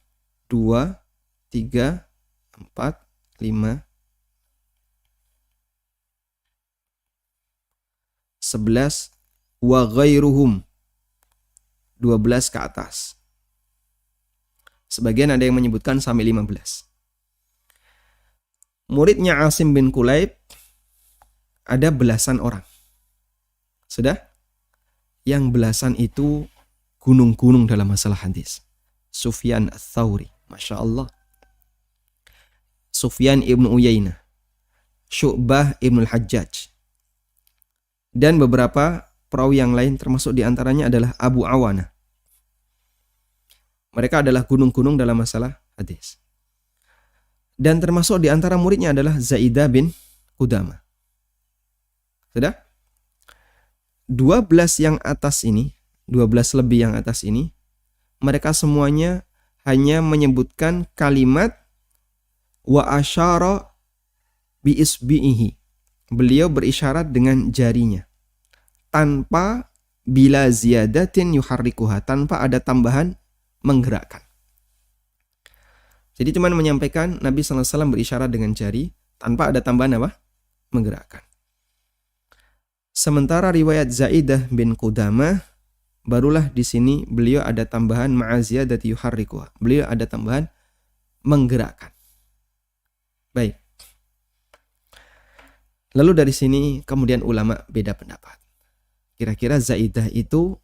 3, 4, 5, 11 wa ghairuhum 12 ke atas. Sebagian ada yang menyebutkan sampai 15. Muridnya Asim bin Kulaib ada belasan orang. Sudah? Yang belasan itu gunung-gunung dalam masalah hadis. Sufyan Ats-Tsauri, Masya Allah. Sufyan ibn Uyainah, Syu'bah ibn al-Hajjaj, dan beberapa perawi yang lain, termasuk diantaranya adalah Abu Awana. Mereka adalah gunung-gunung dalam masalah hadis. Dan termasuk diantara muridnya adalah Zaidah bin Qudamah. Sudah? 12 yang atas ini, 12 lebih yang atas ini, mereka semuanya hanya menyebutkan kalimat wa asyara bi isbihi. Beliau berisyarat dengan jarinya. Tanpa bila ziyadatin yuharrikuha, tanpa ada tambahan menggerakkan. Jadi cuma menyampaikan Nabi SAW berisyarat dengan jari tanpa ada tambahan apa? Menggerakkan. Sementara riwayat Zaidah bin Qudamah, barulah di sini beliau ada tambahan ma'aziyadati yuharrikuha. Beliau ada tambahan menggerakkan. Baik. Lalu dari sini kemudian ulama beda pendapat. Kira-kira Zaidah itu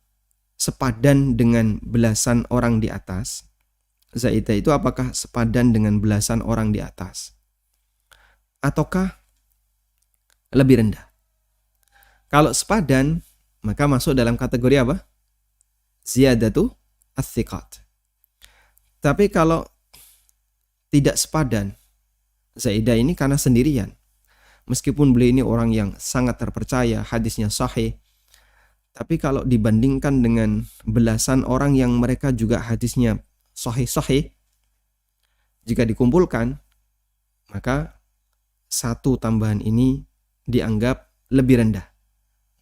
sepadan dengan belasan orang di atas? Zaidah itu apakah sepadan dengan belasan orang di atas? Ataukah lebih rendah? Kalau sepadan, maka masuk dalam kategori apa? Ziyadatu ats-tsiqat. Tapi kalau tidak sepadan, Zaidah ini karena sendirian. Meskipun beliau ini orang yang sangat terpercaya, hadisnya sahih, tapi kalau dibandingkan dengan belasan orang yang mereka juga hadisnya sahih-sahih, jika dikumpulkan, maka satu tambahan ini dianggap lebih rendah.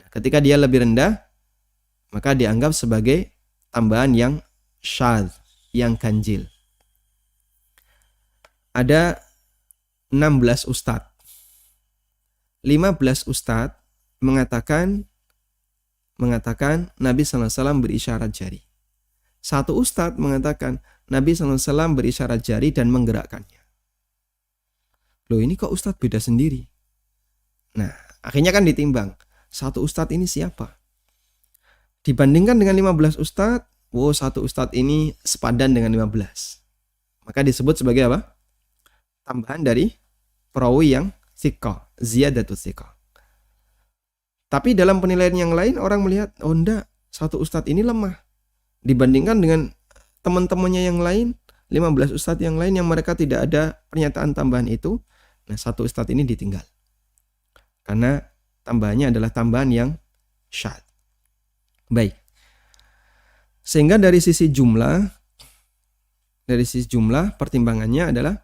Nah, ketika dia lebih rendah, maka dianggap sebagai tambahan yang syadz, yang ganjil. Ada 16 ustadz. 15 ustadz mengatakan Nabi SAW berisyarat jari. Satu ustadz mengatakan Nabi SAW berisyarat jari dan menggerakkannya. Loh ini kok ustadz beda sendiri? Nah akhirnya kan ditimbang. Satu ustadz ini siapa? Dibandingkan dengan 15 ustadz, satu ustadz ini sepadan dengan 15. Maka disebut sebagai apa? Tambahan dari perawi yang thiqah, ziyadatu thiqah. Tapi dalam penilaian yang lain orang melihat, oh enggak, satu ustadz ini lemah. Dibandingkan dengan teman-temannya yang lain, 15 ustadz yang lain yang mereka tidak ada pernyataan tambahan itu, nah satu ustadz ini ditinggal. Karena tambahannya adalah tambahan yang syadz. Baik. Sehingga dari sisi jumlah pertimbangannya adalah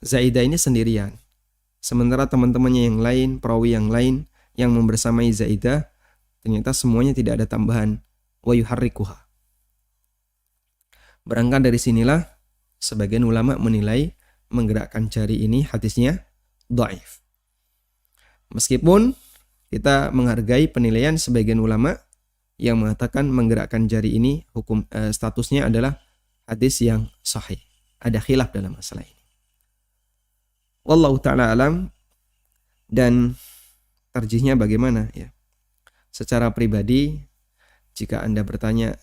zaidah ini sendirian. Sementara teman-temannya yang lain, perawi yang lain yang membersamai zaidah, ternyata semuanya tidak ada tambahan wa yuharrikuha. Berangkat dari sinilah sebagian ulama menilai menggerakkan jari ini hadisnya dhaif. Meskipun kita menghargai penilaian sebagian ulama yang mengatakan menggerakkan jari ini statusnya adalah hadis yang sahih. Ada khilaf dalam masalah ini. Wallahu ta'ala alam. Dan tarjihnya bagaimana ya? Secara pribadi, jika Anda bertanya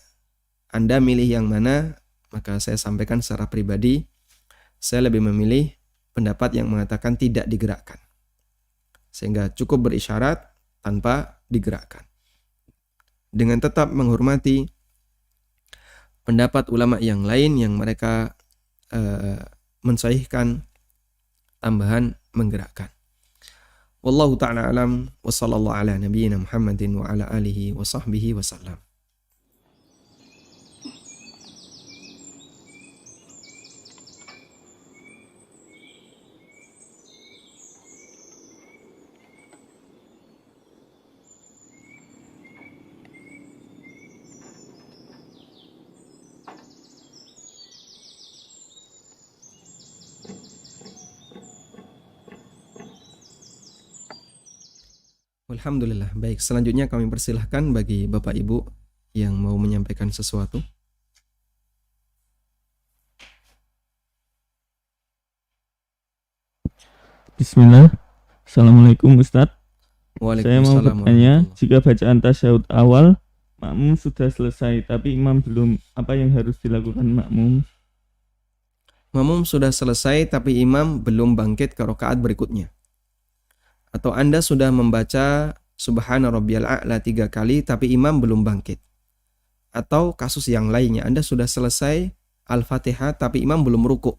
Anda milih yang mana, maka saya sampaikan secara pribadi, saya lebih memilih pendapat yang mengatakan tidak digerakkan. Sehingga cukup berisyarat tanpa digerakkan. Dengan tetap menghormati pendapat ulama yang lain yang mereka mensahihkan tambahan menggerakkan. Wallahu ta'ala alam wa sallallahu ala nabiyyina Muhammadin wa ala alihi wa sahbihi wa sallam. Alhamdulillah. Baik, selanjutnya kami persilahkan bagi Bapak Ibu yang mau menyampaikan sesuatu. Bismillah. Assalamualaikum Ustadz. Saya mau Waalaikumsalam. bertanya, jika bacaan tasyahud awal makmum sudah selesai tapi imam belum, apa yang harus dilakukan makmum? Makmum sudah selesai tapi imam belum bangkit ke rakaat berikutnya. Atau Anda sudah membaca Subhana Rabbiyal A'la 3 kali tapi imam belum bangkit. Atau kasus yang lainnya, Anda sudah selesai Al-Fatihah tapi imam belum ruku'.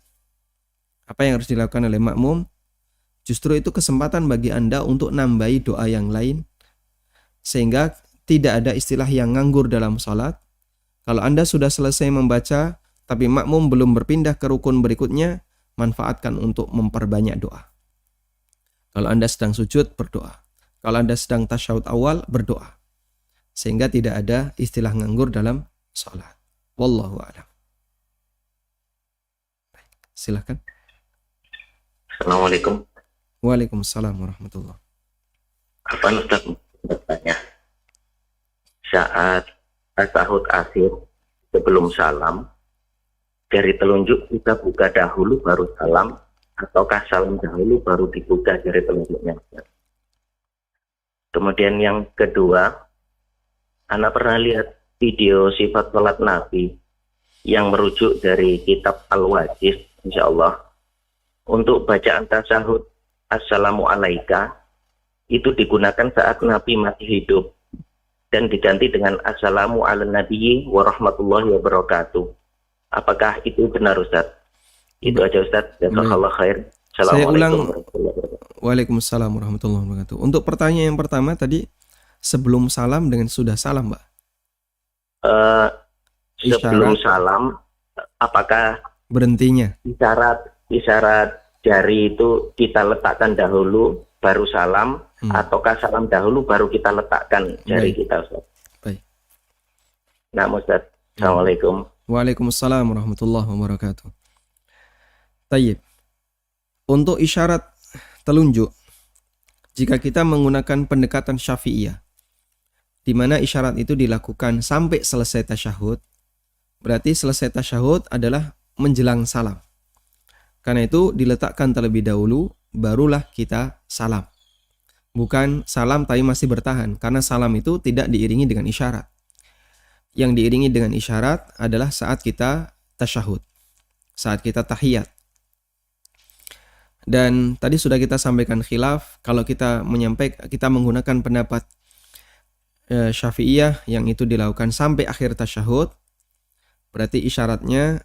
Apa yang harus dilakukan oleh makmum? Justru itu kesempatan bagi Anda untuk nambahi doa yang lain, sehingga tidak ada istilah yang nganggur dalam salat. Kalau Anda sudah selesai membaca tapi makmum belum berpindah ke rukun berikutnya, manfaatkan untuk memperbanyak doa. Kalau Anda sedang sujud, berdoa. Kalau Anda sedang tasyahud awal, berdoa. Sehingga tidak ada istilah nganggur dalam salat. Wallahu a'lam. Silakan. Assalamualaikum. Waalaikumsalam warahmatullahi. Apa Ustaz bertanya? Saat tasyahud akhir sebelum salam, jari telunjuk kita buka dahulu baru salam, ataukah salam dahulu baru dibuka jari telunjuknya? Kemudian yang kedua, Ana pernah lihat video sifat salat Nabi yang merujuk dari kitab Al-Wajiz, insyaallah, untuk bacaan tasyahud Assalamu alaika itu digunakan saat Nabi masih hidup dan diganti dengan Assalamu ala nabiyyi wa rahmatullahi wa barakatuh. Apakah itu benar Ustaz? Itu aja Ustaz. Jazakallah khair. Saya ulang. Assalamualaikum warahmatullahi wabarakatuh. Waalaikumsalam warahmatullahi wabarakatuh. Untuk pertanyaan yang pertama tadi, sebelum salam dengan sudah salam, Mbak? Sebelum salam, apakah Berhentinya? isyarat jari itu kita letakkan dahulu baru salam, ataukah salam dahulu baru kita letakkan jari kita Ustaz? Baik. Nah Ustaz, Assalamualaikum. Waalaikumsalam warahmatullahi wabarakatuh. Tayyib. Untuk isyarat telunjuk, jika kita menggunakan pendekatan Syafi'iyah, di mana isyarat itu dilakukan sampai selesai tasyahud, berarti selesai tasyahud adalah menjelang salam. Karena itu diletakkan terlebih dahulu, barulah kita salam. Bukan salam tapi masih bertahan, karena salam itu tidak diiringi dengan isyarat. Yang diiringi dengan isyarat adalah saat kita tasyahud, saat kita tahiyat. Dan tadi sudah kita sampaikan khilaf, kalau kita menggunakan pendapat Syafi'iyah yang itu dilakukan sampai akhir tasyahud, berarti isyaratnya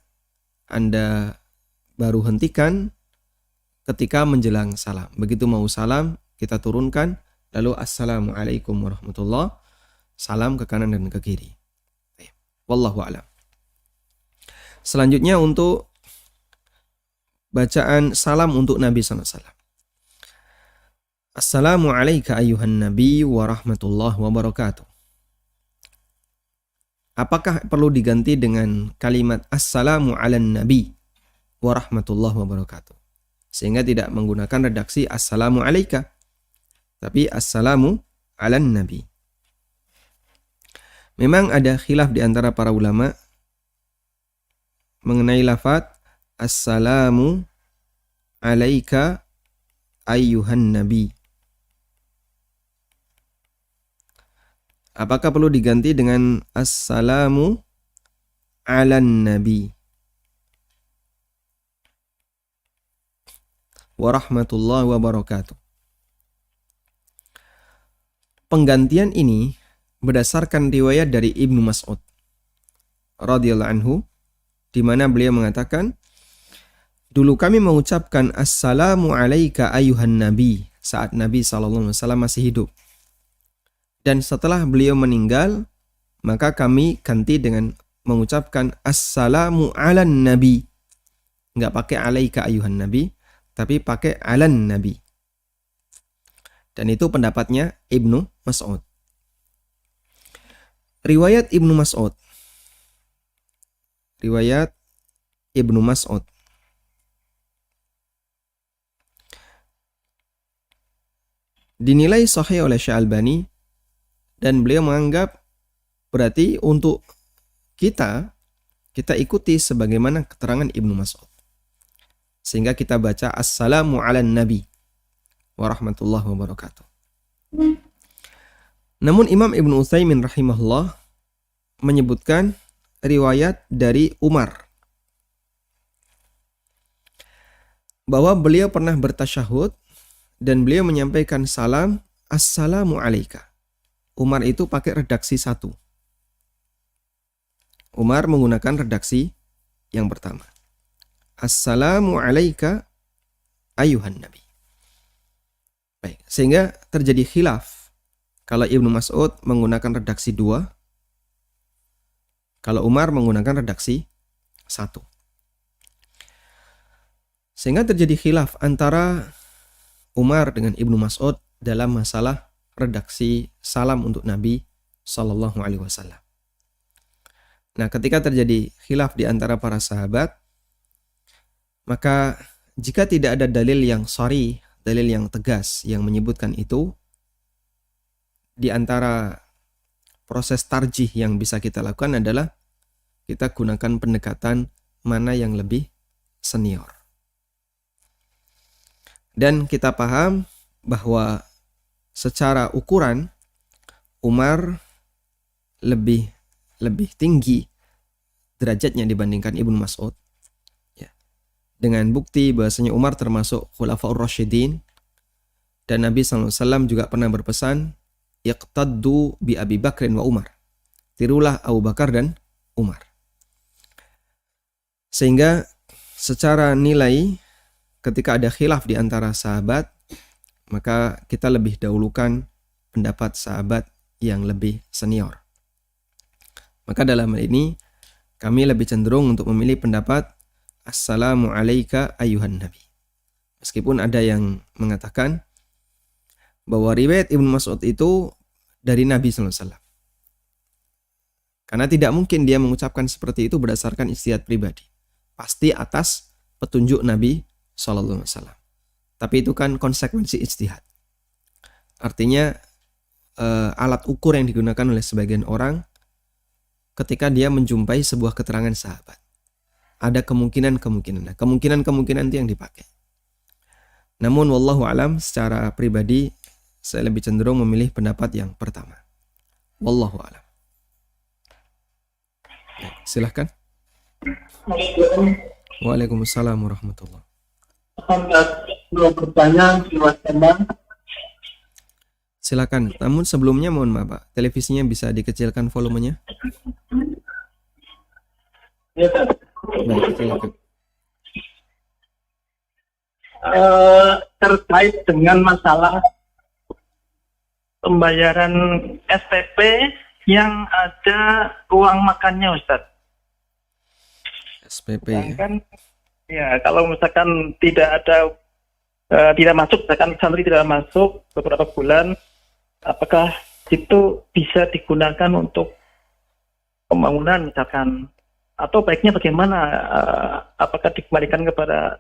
Anda baru hentikan ketika menjelang salam. Begitu mau salam, kita turunkan, lalu assalamualaikum warahmatullah, salam ke kanan dan ke kiri. Wallahu a'lam. Selanjutnya untuk bacaan salam untuk Nabi SAW. Assalamu alayka ayyuhan nabi wa rahmatullah wa barakatuh. Apakah perlu diganti dengan kalimat assalamu ala nabi wa rahmatullah wa barakatuh? Sehingga tidak menggunakan redaksi assalamu alayka, tapi assalamu ala nabi. Memang ada khilaf di antara para ulama mengenai lafaz assalamu alayka ayyuhan nabi. Apakah perlu diganti dengan assalamu ala nabi wa rahmatullahi wa barakatuh? Penggantian ini berdasarkan riwayat dari Ibnu Mas'ud radhiyallahu anhu, di mana beliau mengatakan, dulu kami mengucapkan assalamu alayka ayyuhan nabi saat Nabi SAW masih hidup. Dan setelah beliau meninggal, maka kami ganti dengan mengucapkan assalamu ala nabi. Enggak pakai alayka ayyuhan nabi, tapi pakai alan nabi. Dan itu pendapatnya Ibnu Mas'ud. Riwayat Ibnu Mas'ud. Riwayat Ibnu Mas'ud. Dinilai sahih oleh Syalbani, dan beliau menganggap berarti untuk kita ikuti sebagaimana keterangan Ibnu Mas'ud. Sehingga kita baca assalamu ala nabi wa rahmatullahi wa barakatuh. Namun Imam Ibnu Utsaimin rahimahullah menyebutkan riwayat dari Umar bahwa beliau pernah bertasyahud dan beliau menyampaikan salam assalamu alayka. Umar itu pakai redaksi 1. Umar menggunakan redaksi yang pertama. Assalamu alayka ayyuhan nabi. Baik, sehingga terjadi khilaf. Kalau Ibnu Mas'ud menggunakan redaksi 2, kalau Umar menggunakan redaksi 1. Sehingga terjadi khilaf antara Umar dengan Ibnu Mas'ud dalam masalah redaksi salam untuk Nabi Sallallahu Alaihi Wasallam. Nah, ketika terjadi khilaf di antara para sahabat, maka jika tidak ada dalil yang sharih, dalil yang tegas yang menyebutkan itu, di antara proses tarjih yang bisa kita lakukan adalah kita gunakan pendekatan mana yang lebih senior. Dan kita paham bahwa secara ukuran Umar lebih tinggi derajatnya dibandingkan Ibnu Mas'ud. Ya. Dengan bukti bahwasanya Umar termasuk Khulafaur Rasyidin, dan Nabi SAW juga pernah berpesan, iqtaddu bi Abi Bakrin wa Umar. Tirulah Abu Bakar dan Umar. Sehingga secara nilai ketika ada khilaf di antara sahabat, maka kita lebih dahulukan pendapat sahabat yang lebih senior. Maka dalam hal ini kami lebih cenderung untuk memilih pendapat assalamu alayka ayyuhan nabi. Meskipun ada yang mengatakan bahwa riwayat Ibnu Mas'ud itu dari Nabi SAW. Karena tidak mungkin dia mengucapkan seperti itu berdasarkan ijtihad pribadi. Pasti atas petunjuk Nabi SAW. Tapi itu kan konsekuensi ijtihad. Artinya alat ukur yang digunakan oleh sebagian orang ketika dia menjumpai sebuah keterangan sahabat. Ada kemungkinan-kemungkinan itu yang dipakai. Namun wallahu alam, secara pribadi saya lebih cenderung memilih pendapat yang pertama. Wallahu alam. Silahkan. Waalaikumsalam warahmatullahi. Belum bertanya silakan. Silakan. Namun sebelumnya mohon maaf Pak, televisinya bisa dikecilkan volumenya. Ya, Pak. Baik, silakan. Terkait dengan masalah pembayaran SPP yang ada uang makannya, Ustaz. SPP ya. Sedangkan ya kalau misalkan tidak ada tidak masuk, misalkan santri tidak masuk beberapa bulan, apakah itu bisa digunakan untuk pembangunan misalkan, atau baiknya bagaimana? Apakah dikembalikan kepada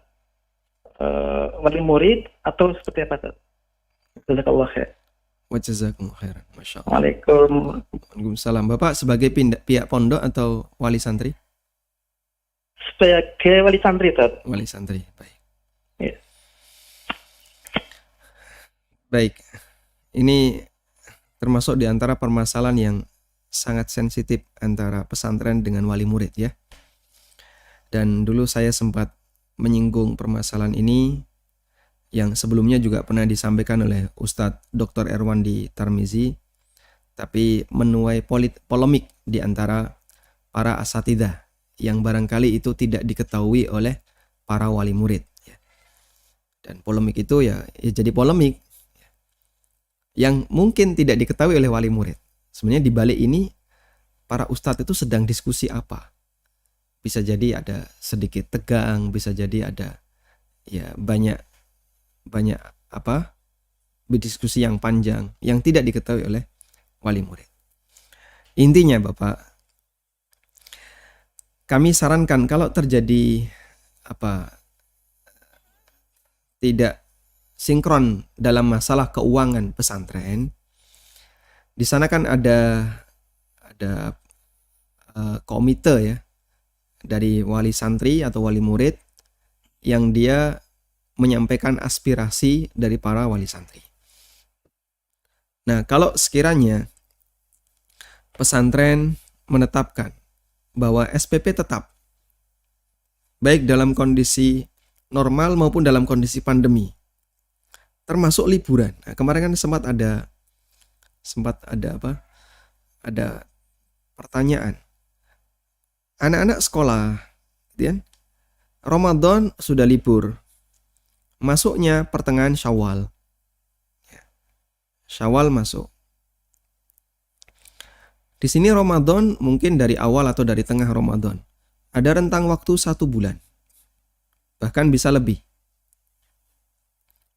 wali murid atau seperti apa, Ustaz? Jazakallah khair. Wa jazakumullah khairan. Masya Allah. Waalaikum. Waalaikumsalam. Bapak sebagai pihak pondok atau wali santri? Sebagai wali santri, Ustaz. Wali santri. Baik. Ya. Baik. Ini termasuk di antara permasalahan yang sangat sensitif antara pesantren dengan wali murid ya. Dan dulu saya sempat menyinggung permasalahan ini yang sebelumnya juga pernah disampaikan oleh Ustadz Dr. Erwandi Tarmizi, tapi menuai polemik di antara para asatidzah yang barangkali itu tidak diketahui oleh para wali murid. Dan polemik itu ya jadi polemik yang mungkin tidak diketahui oleh wali murid. Sebenarnya di balik ini para ustadz itu sedang diskusi apa? Bisa jadi ada sedikit tegang, bisa jadi ada ya banyak berdiskusi yang panjang yang tidak diketahui oleh wali murid. Intinya Bapak, kami sarankan kalau terjadi tidak sinkron dalam masalah keuangan pesantren, di sana kan ada komite ya dari wali santri atau wali murid yang dia menyampaikan aspirasi dari para wali santri. Nah, kalau sekiranya pesantren menetapkan bahwa SPP tetap baik dalam kondisi normal maupun dalam kondisi pandemi, termasuk liburan. Nah, kemarin kan sempat ada pertanyaan. Anak-anak sekolah, gitu kan? Ramadan sudah libur. Masuknya pertengahan Syawal. Syawal masuk. Di sini Ramadan mungkin dari awal atau dari tengah Ramadan. Ada rentang waktu 1 bulan. Bahkan bisa lebih.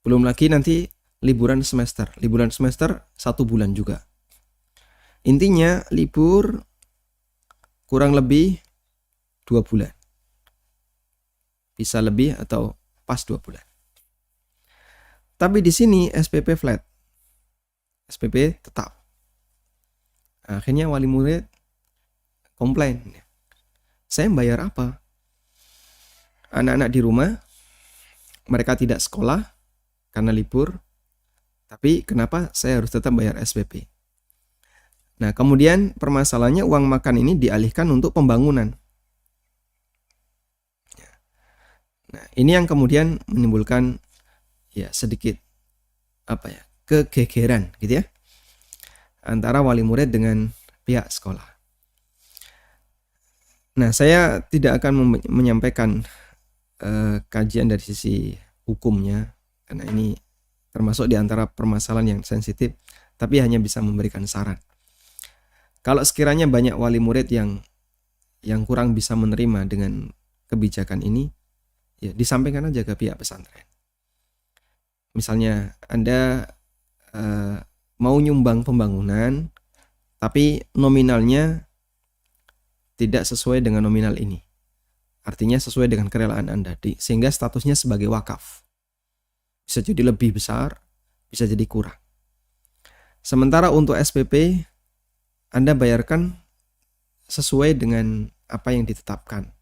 Belum lagi nanti liburan semester. Liburan semester 1 bulan juga. Intinya libur kurang lebih 2 bulan. Bisa lebih atau pas 2 bulan. Tapi di sini SPP flat. SPP tetap. Akhirnya wali murid komplain. Saya bayar apa? Anak-anak di rumah, mereka tidak sekolah karena libur. Tapi kenapa saya harus tetap bayar SPP? Nah, kemudian permasalahannya uang makan ini dialihkan untuk pembangunan. Nah, ini yang kemudian menimbulkan ya sedikit kegegeran gitu ya antara wali murid dengan pihak sekolah. Nah, saya tidak akan menyampaikan kajian dari sisi hukumnya karena ini termasuk di antara permasalahan yang sensitif, tapi hanya bisa memberikan saran. Kalau sekiranya banyak wali murid yang kurang bisa menerima dengan kebijakan ini, ya disampaikan aja ke pihak pesantren. Misalnya Anda mau nyumbang pembangunan, tapi nominalnya tidak sesuai dengan nominal ini. Artinya sesuai dengan kerelaan Anda, sehingga statusnya sebagai wakaf. Bisa jadi lebih besar, bisa jadi kurang. Sementara untuk SPP, Anda bayarkan sesuai dengan apa yang ditetapkan.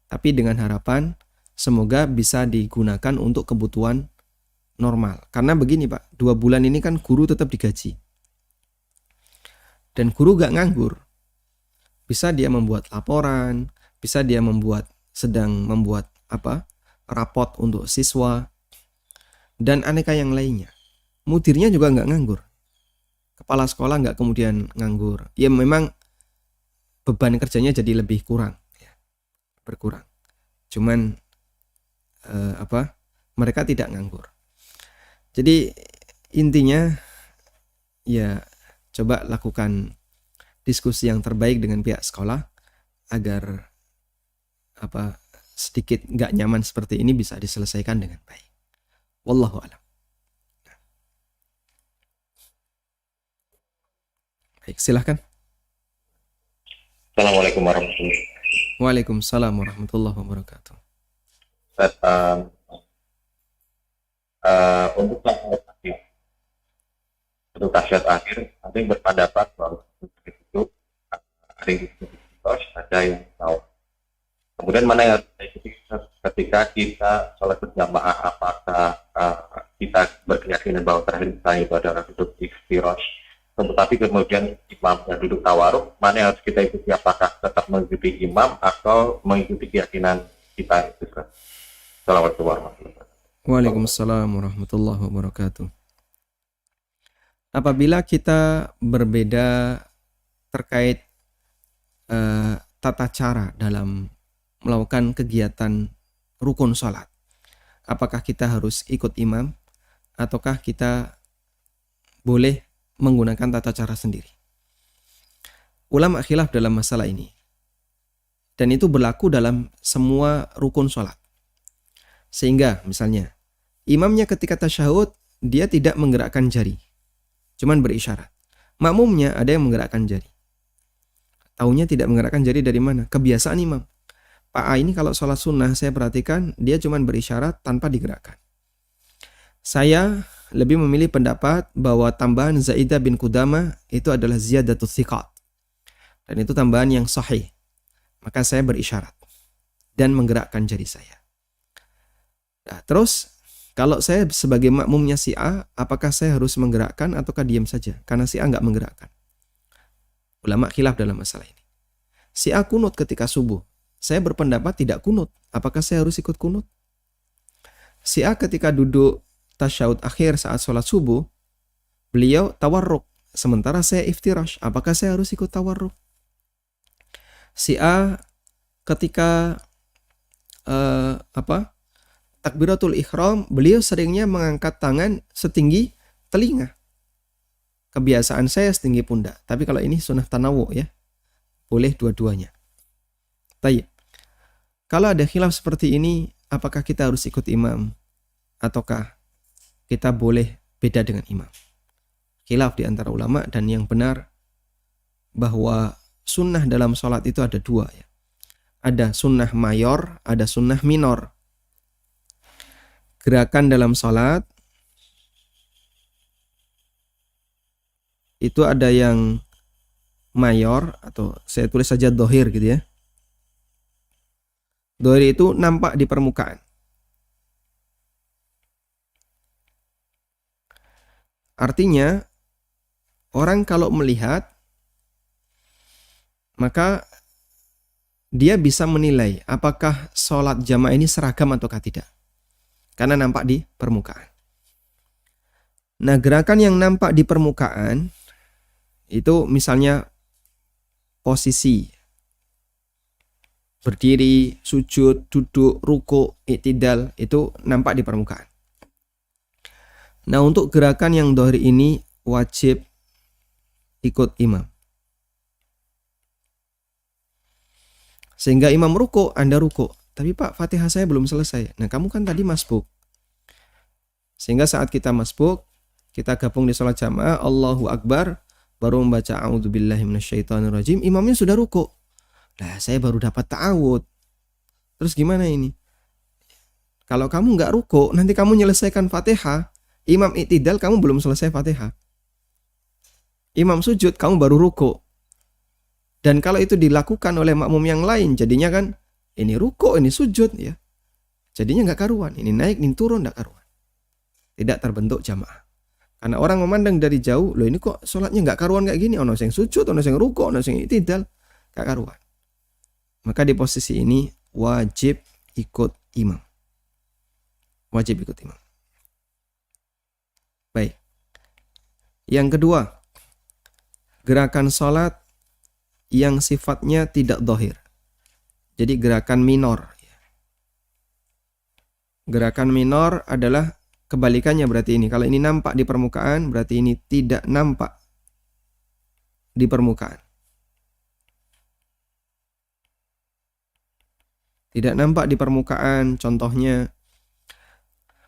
Tapi dengan harapan semoga bisa digunakan untuk kebutuhan normal. Karena begini Pak, 2 bulan ini kan guru tetap digaji. Dan guru gak nganggur. Bisa dia membuat laporan, bisa dia sedang membuat rapot untuk siswa, dan aneka yang lainnya. Mudirnya juga gak nganggur. Kepala sekolah gak kemudian nganggur. Ya memang beban kerjanya jadi lebih kurang. Berkurang. Cuman mereka tidak nganggur. Jadi intinya ya coba lakukan diskusi yang terbaik dengan pihak sekolah agar sedikit nggak nyaman seperti ini bisa diselesaikan dengan baik. Wallahu a'lam. Baik, silahkan. Assalamualaikum warahmatullahi wabarakatuh. Waalaikumsalam warahmatullahi wabarakatuh. Ustaz, untuk tasyahud akhir, ada yang berpendapat bahwa itu ada yang disebut ada yang tahu. Kemudian mana yang harus kita ikuti ketika kita sholat berjamaah, apakah kita berkeyakinan bahwa terakhir misalnya itu adalah duduk iftirash, tetapi kemudian imamnya duduk tawaruk, mana yang harus kita ikuti, apakah tetap mengikuti imam atau mengikuti keyakinan kita itu? Assalamualaikum warahmatullahi wabarakatuh. Waalaikumsalam warahmatullahi wabarakatuh. Apabila kita berbeda terkait tata cara dalam melakukan kegiatan rukun sholat, apakah kita harus ikut imam ataukah kita boleh menggunakan tata cara sendiri? Ulama khilaf dalam masalah ini, dan itu berlaku dalam semua rukun sholat. Sehingga misalnya imamnya ketika tasyahud dia tidak menggerakkan jari, cuman berisyarat. Makmumnya ada yang menggerakkan jari. Taunya tidak menggerakkan jari dari mana? Kebiasaan imam. Pak A ini kalau sholat sunnah saya perhatikan dia cuman berisyarat tanpa digerakkan. Saya lebih memilih pendapat bahwa tambahan Zaidah bin Qudamah itu adalah ziyadatul thiqat, dan itu tambahan yang sahih. Maka saya berisyarat dan menggerakkan jari saya. Nah, terus kalau saya sebagai makmumnya si A, apakah saya harus menggerakkan ataukah diam saja? Karena si A nggak menggerakkan. Ulama khilaf dalam masalah ini. Si A kunut ketika subuh. Saya berpendapat tidak kunut. Apakah saya harus ikut kunut? Si A ketika duduk tasyahud akhir saat sholat subuh, beliau tawarruk. Sementara saya iftirash. Apakah saya harus ikut tawarruk? Si A ketika takbiratul ihram, beliau seringnya mengangkat tangan setinggi telinga. Kebiasaan saya setinggi pundak. Tapi kalau ini sunnah tanawu ya. Boleh dua-duanya. Tayyib. Kalau ada khilaf seperti ini, apakah kita harus ikut imam ataukah kita boleh beda dengan imam? Khilaf di antara ulama, dan yang benar bahwa sunnah dalam sholat itu ada dua ya. Ada sunnah mayor, ada sunnah minor. Gerakan dalam sholat itu ada yang mayor, atau saya tulis saja dohir gitu ya. Dohir itu nampak di permukaan. Artinya orang kalau melihat maka dia bisa menilai apakah sholat jamaah ini seragam ataukah tidak, karena nampak di permukaan. Nah, gerakan yang nampak di permukaan itu misalnya posisi berdiri, sujud, duduk, ruku, i'tidal, itu nampak di permukaan. Nah, untuk gerakan yang dohir ini wajib ikut imam. Sehingga imam ruku, Anda ruku. Tapi Pak, Fatihah saya belum selesai. Nah, kamu kan tadi masbuk. Sehingga saat kita masbuk, kita gabung di sholat jamaah, Allahu Akbar, baru membaca a'udzubillahi minasyaitonirrajim, imamnya sudah ruku. Lah, saya baru dapat ta'awud. Terus gimana ini? Kalau kamu nggak ruku, nanti kamu menyelesaikan Fatihah, imam i'tidal, kamu belum selesai Fatihah. Imam sujud, kamu baru ruku. Dan kalau itu dilakukan oleh makmum yang lain, jadinya kan ini ruku, ini sujud ya. Jadinya nggak karuan. Ini naik, ini turun, nggak karuan. Tidak terbentuk jamaah. Karena orang memandang dari jauh, loh ini kok sholatnya nggak karuan kayak gini. Ono sing sujud, ono sing ruku, ono sing i'tidal, nggak karuan. Maka di posisi ini wajib ikut imam. Wajib ikut imam. Baik. Yang kedua, gerakan sholat yang sifatnya tidak dohir. Jadi gerakan minor. Gerakan minor adalah kebalikannya berarti ini. Kalau ini nampak di permukaan, berarti ini tidak nampak di permukaan. Tidak nampak di permukaan, contohnya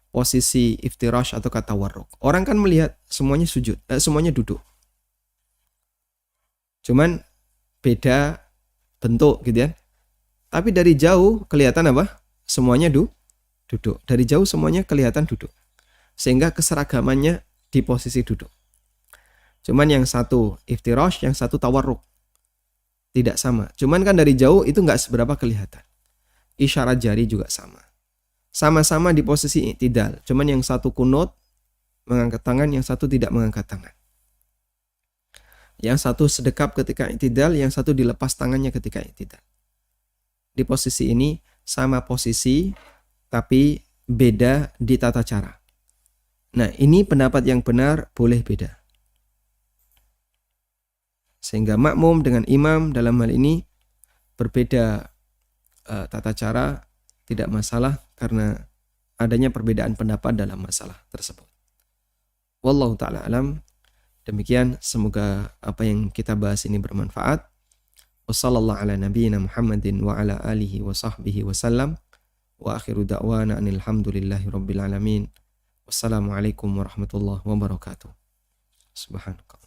posisi iftirash atau kata warruk. Orang kan melihat semuanya sujud, semuanya duduk. Cuman beda bentuk gitu ya. Tapi dari jauh kelihatan apa? Semuanya duduk. Dari jauh semuanya kelihatan duduk. Sehingga keseragamannya di posisi duduk. Cuman yang satu iftirash, yang satu tawarruk. Tidak sama. Cuman kan dari jauh itu nggak seberapa kelihatan. Isyarat jari juga sama. Sama-sama di posisi i'tidal. Cuman yang satu kunut mengangkat tangan, yang satu tidak mengangkat tangan. Yang satu sedekap ketika i'tidal, yang satu dilepas tangannya ketika i'tidal. Di posisi ini sama posisi tapi beda di tata cara. Nah, ini pendapat yang benar boleh beda. Sehingga makmum dengan imam dalam hal ini berbeda tata cara, tidak masalah karena adanya perbedaan pendapat dalam masalah tersebut. Wallahu ta'ala alam. Demikian, semoga apa yang kita bahas ini bermanfaat. Wassallallahu ala nabiyyina Muhammadin wa ala alihi wa sahbihi wa sallam. Wa akhiru da'wana anil hamdulillahi rabbil alamin. Wassalamualaikum warahmatullahi wabarakatuh. Subhanallah.